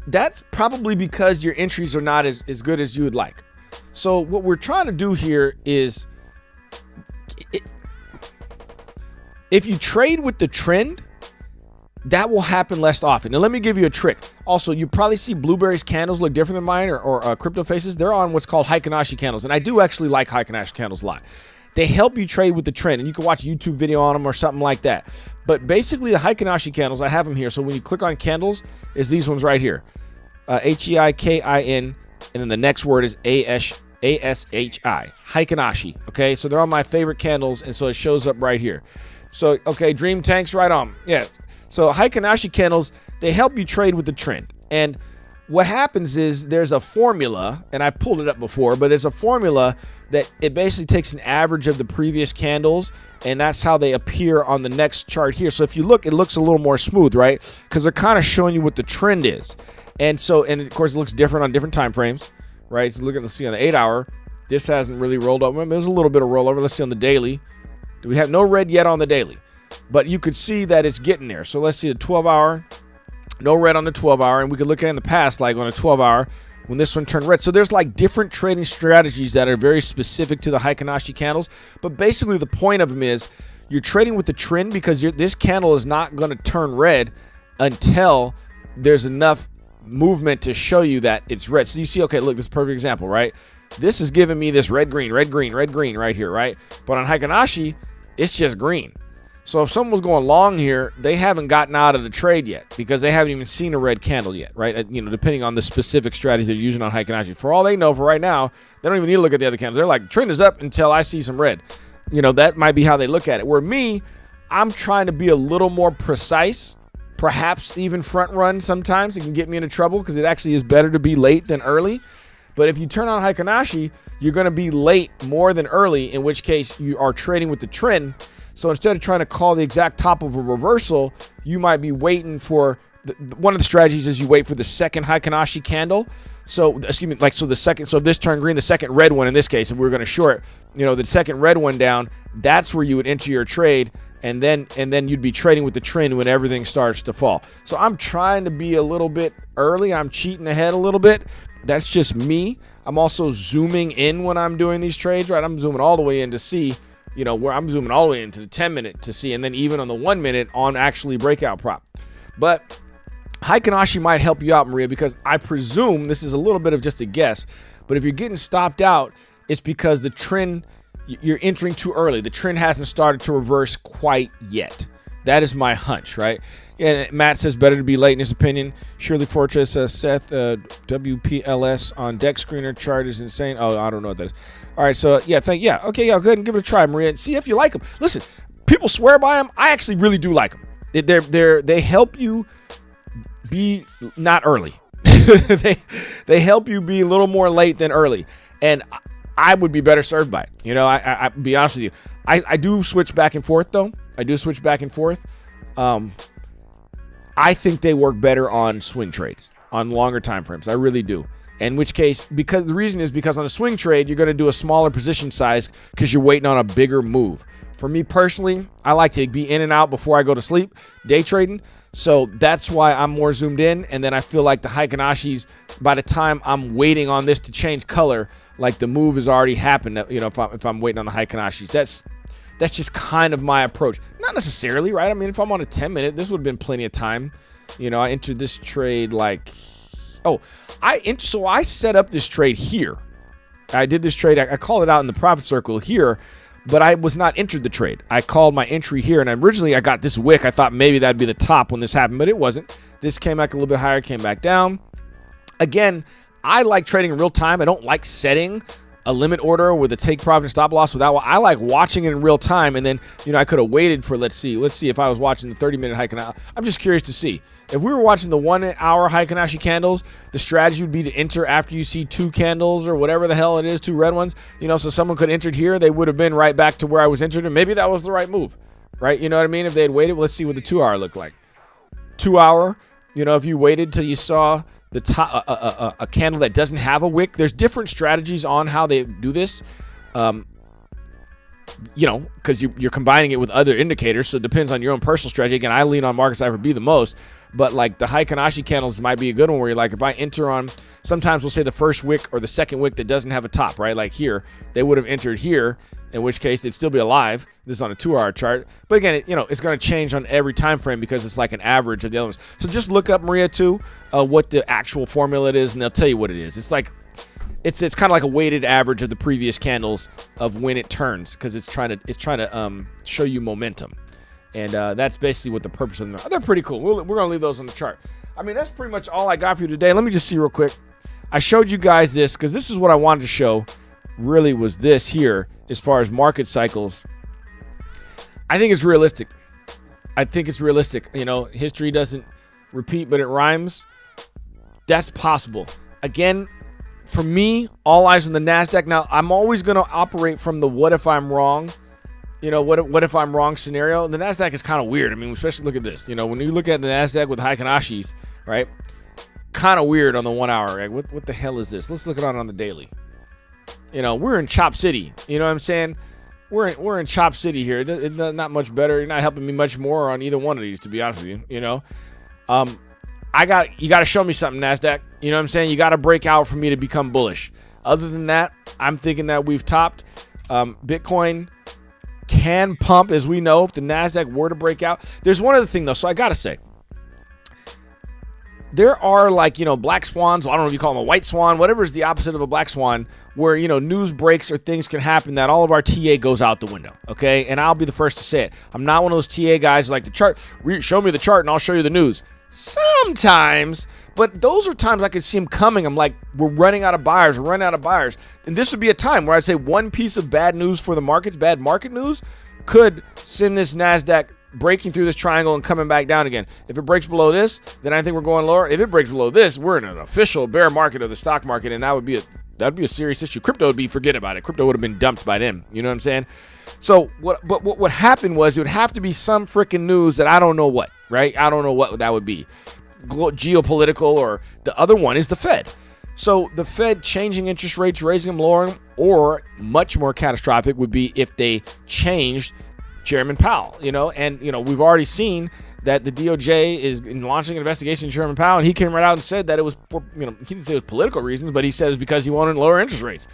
A: That's probably because your entries are not as good as you would like. So what we're trying to do here is, if you trade with the trend, that will happen less often. Now, let me give you a trick. Also, you probably see Blueberry's candles look different than mine, or Crypto Faces. They're on what's called Heikin-Ashi candles, and I do actually like Heikin-Ashi candles a lot. They help you trade with the trend, and you can watch a YouTube video on them or something like that. But basically, the Heikin-Ashi candles, I have them here. So when you click on candles, is these ones right here. Heikin, and then the next word is ASHI. Heikin-Ashi, okay? So they're on my favorite candles, and so it shows up right here. So, okay, Dream Tanks right on. Yes. So Heikin-Ashi candles, they help you trade with the trend. And what happens is there's a formula, and I pulled it up before, but there's a formula that it basically takes an average of the previous candles, and that's how they appear on the next chart here. So if you look, it looks a little more smooth, right? Because they're kind of showing you what the trend is. And so, and of course, it looks different on different time frames, right? So let's see on the 8-hour. This hasn't really rolled over. There's a little bit of rollover. Let's see on the daily. Do we have no red yet on the daily? But you could see that it's getting there. So let's see the 12-hour. No red on the 12-hour. And we could look at in the past, like on a 12-hour, when this one turned red. So there's like different trading strategies that are very specific to the Heikin-Ashi candles. But basically the point of them is you're trading with the trend, because this candle is not going to turn red until there's enough movement to show you that it's red. So you see, okay, look, this is a perfect example, right? This is giving me this red, green right here, right? But on Heikin-Ashi, it's just green. So if someone's going long here, they haven't gotten out of the trade yet because they haven't even seen a red candle yet, right? You know, depending on the specific strategy they're using on Heikin-Ashi. For all they know, for right now, they don't even need to look at the other candles. They're like, trend is up until I see some red. You know, that might be how they look at it. Where me, I'm trying to be a little more precise, perhaps even front run sometimes. It can get me into trouble because it actually is better to be late than early. But if you turn on Heikin-Ashi, you're going to be late more than early, in which case you are trading with the trend. So instead of trying to call the exact top of a reversal, you might be waiting for one of the strategies is you wait for the second Heikin-Ashi candle. So, excuse me, like, so if this turned green, the second red one in this case, if we were going to short, you know, the second red one down, that's where you would enter your trade. And then you'd be trading with the trend when everything starts to fall. So I'm trying to be a little bit early. I'm cheating ahead a little bit. That's just me. I'm also zooming in when I'm doing these trades, right? I'm zooming all the way in to see, you know, where I'm zooming all the way into the 10-minute to see, and then even on the 1 minute on actually breakout prop. But Heikin-Ashi might help you out, Maria, because I presume, this is a little bit of just a guess, but if you're getting stopped out, it's because the trend, you're entering too early. The trend hasn't started to reverse quite yet. That is my hunch, right? And Matt says better to be late in his opinion. Shirley Fortress, Seth, WPLS on deck screener chart is insane. Oh, I don't know what that is. All right, so okay, yeah, go ahead and give it a try, Maria, and see if you like them. Listen, people swear by them. I actually really do like them. They help you be not early. they help you be a little more late than early, and I would be better served by it. You know, I be honest with you. I do switch back and forth though. I do switch back and forth. I think they work better on swing trades, on longer time frames. I really do. In which case, because the reason is because on a swing trade, you're going to do a smaller position size because you're waiting on a bigger move. For me personally, I like to be in and out before I go to sleep, day trading. So that's why I'm more zoomed in. And then I feel like the Heikin-Ashis, by the time I'm waiting on this to change color, like the move has already happened. You know, if I'm waiting on the Heikin-Ashis, that's just kind of my approach. Not necessarily, right? I mean, if I'm on a 10-minute, this would have been plenty of time. You know, I entered this trade like, so I set up this trade here. I did this trade. I called it out in the profit circle here, but I was not entered the trade. I called my entry here, and originally I got this wick. I thought maybe that'd be the top when this happened, but it wasn't. This came back a little bit higher, came back down. Again, I like trading in real time. I don't like setting a limit order with a take profit and stop loss without. I like watching it in real time, and then I could have waited for let's see if I was watching the 30-minute Heikin. I'm just curious to see if we were watching the 1 hour Heikinashi candles. The strategy would be to enter after you see 2 candles or whatever the hell it is, 2 red ones. So someone could have entered here, they would have been right back to where I was entered, and maybe that was the right move, right? You know what I mean? If they had waited, let's see what the 2 hour looked like. 2 hour. If you waited till you saw the top, a candle that doesn't have a wick. There's different strategies on how they do this, because you're combining it with other indicators, so it depends on your own personal strategy. Again, I lean on market cipher B the most, but like the Heikinashi candles might be a good one where you're like, if I enter on, sometimes we'll say the first wick or the second wick that doesn't have a top, right? Like here, they would have entered here, in which case it'd still be alive. This is on a 2 hour chart. But again, it's going to change on every time frame because it's like an average of the other ones. So just look up Maria 2, what the actual formula it is, and they'll tell you what it is. It's like, it's kind of like a weighted average of the previous candles of when it turns, because it's trying to show you momentum. And that's basically what the purpose of them are. They're pretty cool. We're going to leave those on the chart. I mean, that's pretty much all I got for you today. Let me just see real quick. I showed you guys this because this is what I wanted to show. Really was this here as far as market cycles. I think it's realistic. History doesn't repeat, but it rhymes. That's possible. Again, for me, all eyes on the NASDAQ. Now, I'm always going to operate from the what if I'm wrong, what if I'm wrong scenario. The NASDAQ is kind of weird. I mean, especially look at this. When you look at the NASDAQ with Heikinashis, right? Kind of weird on the 1 hour. Right? What the hell is this? Let's look at it on the daily. We're in Chop City. You know what I'm saying? We're in Chop City here. It's not much better. You're not helping me much more on either one of these, to be honest with you. You got to show me something, NASDAQ. You know what I'm saying? You got to break out for me to become bullish. Other than that, I'm thinking that we've topped. Bitcoin can pump, as we know, if the NASDAQ were to break out. There's one other thing, though. So I got to say, there are black swans. I don't know if you call them a white swan, whatever is the opposite of a black swan, where, news breaks or things can happen that all of our TA goes out the window. Okay. And I'll be the first to say it. I'm not one of those TA guys who like the chart. Show me the chart and I'll show you the news. Sometimes, but those are times I could see them coming. I'm like, we're running out of buyers. And this would be a time where I'd say one piece of bad news for the markets, bad market news, could send this NASDAQ breaking through this triangle and coming back down again. If it breaks below this, then I think we're going lower. If it breaks below this, we're in an official bear market of the stock market, and that'd be a serious issue. Crypto would be forget about it. Crypto would have been dumped by them. You know what I'm saying? So what happened was it would have to be some freaking news that I don't know what, right? I don't know what that would be. Geopolitical, or the other one is the Fed. So the Fed changing interest rates, raising them, lowering them, or much more catastrophic would be if they changed Chairman Powell, and we've already seen that the DOJ is launching an investigation into Chairman Powell, and he came right out and said that it was for, he didn't say it was political reasons, but he said it was because he wanted lower interest rates.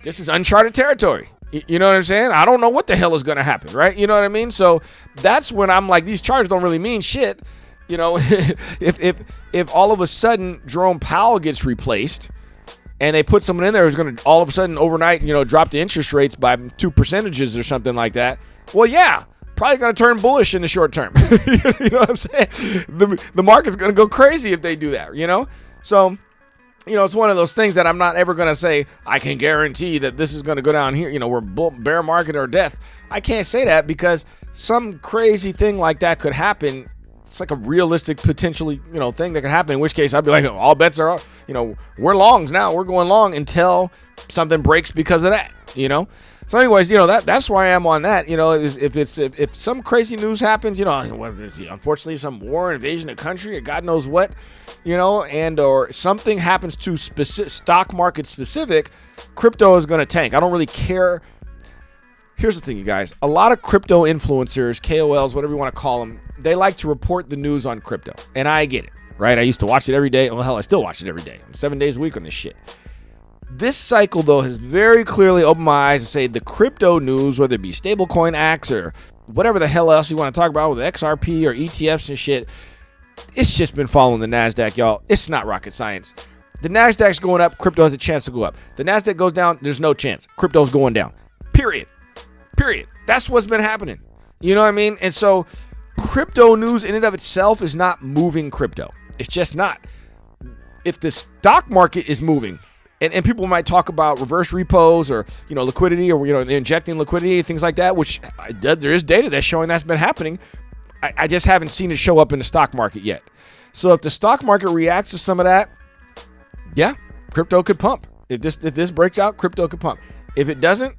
A: This is uncharted territory. You know what I'm saying? I don't know what the hell is going to happen, right? You know what I mean? So that's when I'm like, these charges don't really mean shit. If all of a sudden Jerome Powell gets replaced, and they put someone in there who's going to all of a sudden overnight, drop the interest rates by 2% or something like that. Well, yeah, probably going to turn bullish in the short term. You know what I'm saying? The market's going to go crazy if they do that, So, it's one of those things that I'm not ever going to say, I can guarantee that this is going to go down here. We're bear market or death. I can't say that because some crazy thing like that could happen. It's like a realistic potentially, thing that could happen, in which case I'd be like, all bets are, we're longs now. We're going long until something breaks because of that, So anyways, that's why I'm on that, if some crazy news happens, unfortunately some war, invasion of country, or God knows what, and or something happens to stock market specific, crypto is going to tank. I don't really care. Here's the thing, you guys. A lot of crypto influencers, KOLs, whatever you want to call them, they like to report the news on crypto. And I get it, right? I used to watch it every day. Well, hell, I still watch it every day. I'm 7 days a week on this shit. This cycle, though, has very clearly opened my eyes to say the crypto news, whether it be stablecoin acts or whatever the hell else you want to talk about with XRP or ETFs and shit, it's just been following the NASDAQ, y'all. It's not rocket science. The NASDAQ's going up, crypto has a chance to go up. The NASDAQ goes down, there's no chance. Crypto's going down. Period. That's what's been happening. You know what I mean? And so crypto news in and of itself is not moving crypto. It's just not. If the stock market is moving, And people might talk about reverse repos or, liquidity, or, injecting liquidity, things like that, which there is data that's showing that's been happening. I just haven't seen it show up in the stock market yet. So if the stock market reacts to some of that, yeah, crypto could pump. If this breaks out, crypto could pump. If it doesn't,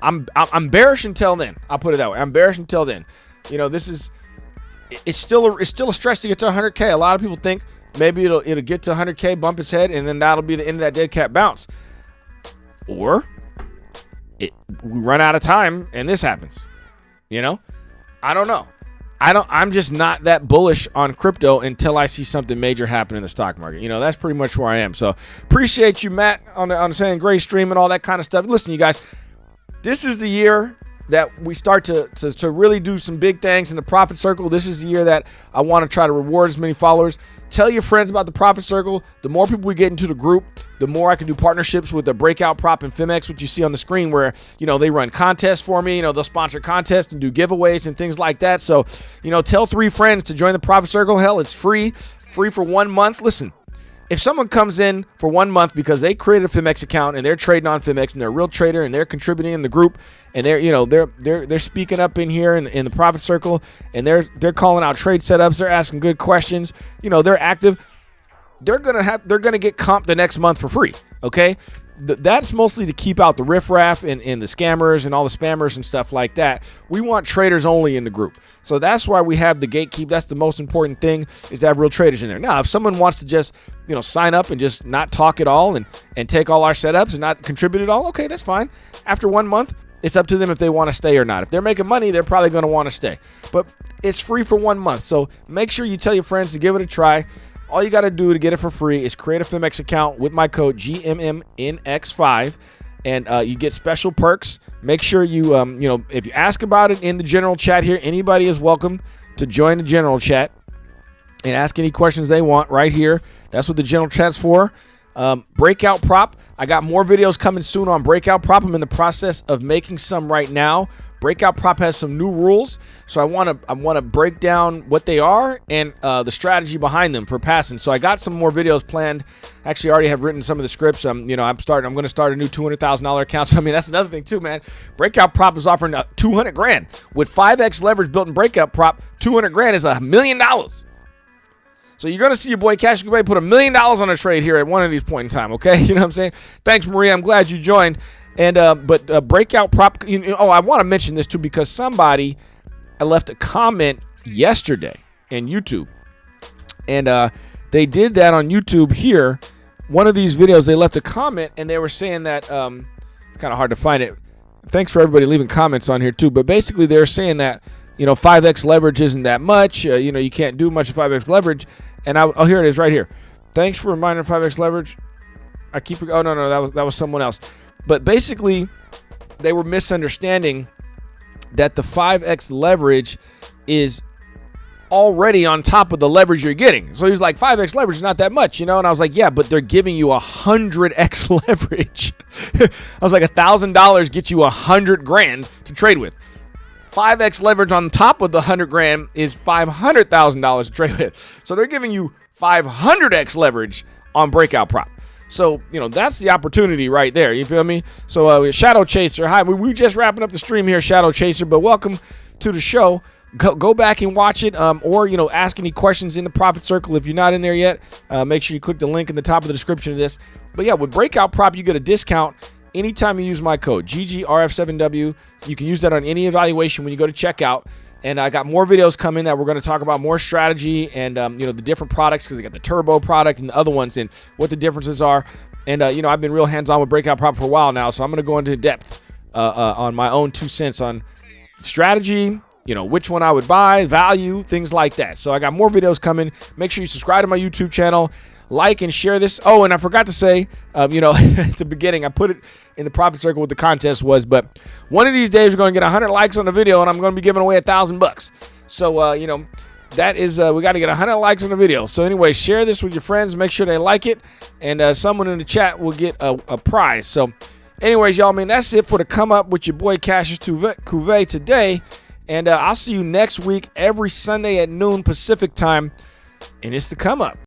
A: I'm bearish until then. I'll put it that way. I'm bearish until then. It's still a stretch to get to 100K. A lot of people think maybe it'll get to 100K, bump its head, and then that'll be the end of that dead cat bounce. Or we run out of time and this happens. I don't know. I'm just not that bullish on crypto until I see something major happen in the stock market. That's pretty much where I am. So appreciate you, Matt, on the Saying Gray stream and all that kind of stuff. Listen, you guys, this is the year that we start to really do some big things in the Profit Circle. This is the year that I want to try to reward as many followers. Tell your friends about the Profit Circle. The more people we get into the group, the more I can do partnerships with the Breakout, Prop, and Phemex, which you see on the screen, where, they run contests for me. They'll sponsor contests and do giveaways and things like that. So, tell 3 friends to join the Profit Circle. Hell, it's free for 1 month. Listen, if someone comes in for 1 month because they created a Phemex account and they're trading on Phemex and they're a real trader and they're contributing in the group and they're speaking up in here in the Profit Circle, and they're calling out trade setups, they're asking good questions, they're active, they're gonna get comp the next month for free. Okay, that's mostly to keep out the riffraff and the scammers and all the spammers and stuff like that. We want traders only in the group. So that's why we have the gatekeep. That's the most important thing, is to have real traders in there. Now, if someone wants to just, sign up and just not talk at all and take all our setups and not contribute at all, okay, that's fine. After 1 month, it's up to them if they want to stay or not. If they're making money, they're probably going to want to stay. But it's free for 1 month. So make sure you tell your friends to give it a try. All you got to do to get it for free is create a Phemex account with my code GMMNX5, and you get special perks. Make sure you, if you ask about it in the general chat here, anybody is welcome to join the general chat and ask any questions they want right here. That's what the general chat's for. Breakout Prop. I got more videos coming soon on Breakout Prop. I'm in the process of making some right now. Breakout Prop has some new rules, so I want to break down what they are and the strategy behind them for passing. So I got some more videos planned. Actually, I already have written some of the scripts. I'm going to start a new $200,000 account. So that's another thing too, man. Breakout Prop is offering $200,000 with 5x leverage built in Breakout Prop. $200,000 is $1 million. So you're going to see your boy Cassius Cuvée put $1 million on a trade here at one of these points in time, okay? You know what I'm saying? Thanks, Maria. I'm glad you joined. And but Breakout Prop, I want to mention this too, because somebody left a comment yesterday in YouTube. And they did that on YouTube here. One of these videos, they left a comment and they were saying that, it's kind of hard to find it. Thanks for everybody leaving comments on here too. But basically they're saying that, 5x leverage isn't that much. You can't do much of 5x leverage. And here it is right here. Thanks for reminding 5x leverage. Oh, no, that was someone else. But basically, they were misunderstanding that the 5x leverage is already on top of the leverage you're getting. So he was like, 5x leverage is not that much, And I was like, yeah, but they're giving you 100x leverage. I was like, $1,000 gets you $100,000 to trade with. 5x leverage on top of the $100,000 is $500,000 to trade with. So they're giving you 500x leverage on Breakout Prop. So, that's the opportunity right there. You feel me? So, Shadow Chaser. Hi, we're just wrapping up the stream here, Shadow Chaser, but welcome to the show. Go back and watch it, or, ask any questions in the Profit Circle. If you're not in there yet, make sure you click the link in the top of the description of this. But yeah, with Breakout Prop, you get a discount anytime you use my code, GGRF7W. You can use that on any evaluation when you go to checkout. And I got more videos coming that we're going to talk about more strategy and, the different products, because I got the Turbo product and the other ones and what the differences are. And, I've been real hands-on with Breakout Prop for a while now, so I'm going to go into depth on my own 2 cents on strategy, which one I would buy, value, things like that. So I got more videos coming. Make sure you subscribe to my YouTube channel. Like and share this. Oh, and I forgot to say, at the beginning, I put it in the Profit Circle what the contest was, but one of these days we're going to get 100 likes on the video, and I'm going to be giving away $1,000. So, that is, we got to get 100 likes on the video. So anyway, share this with your friends. Make sure they like it, and someone in the chat will get a prize. So anyways, y'all, that's it for the Come Up with your boy Cassius Cuvée today, and I'll see you next week every Sunday at noon Pacific time, and it's the Come Up.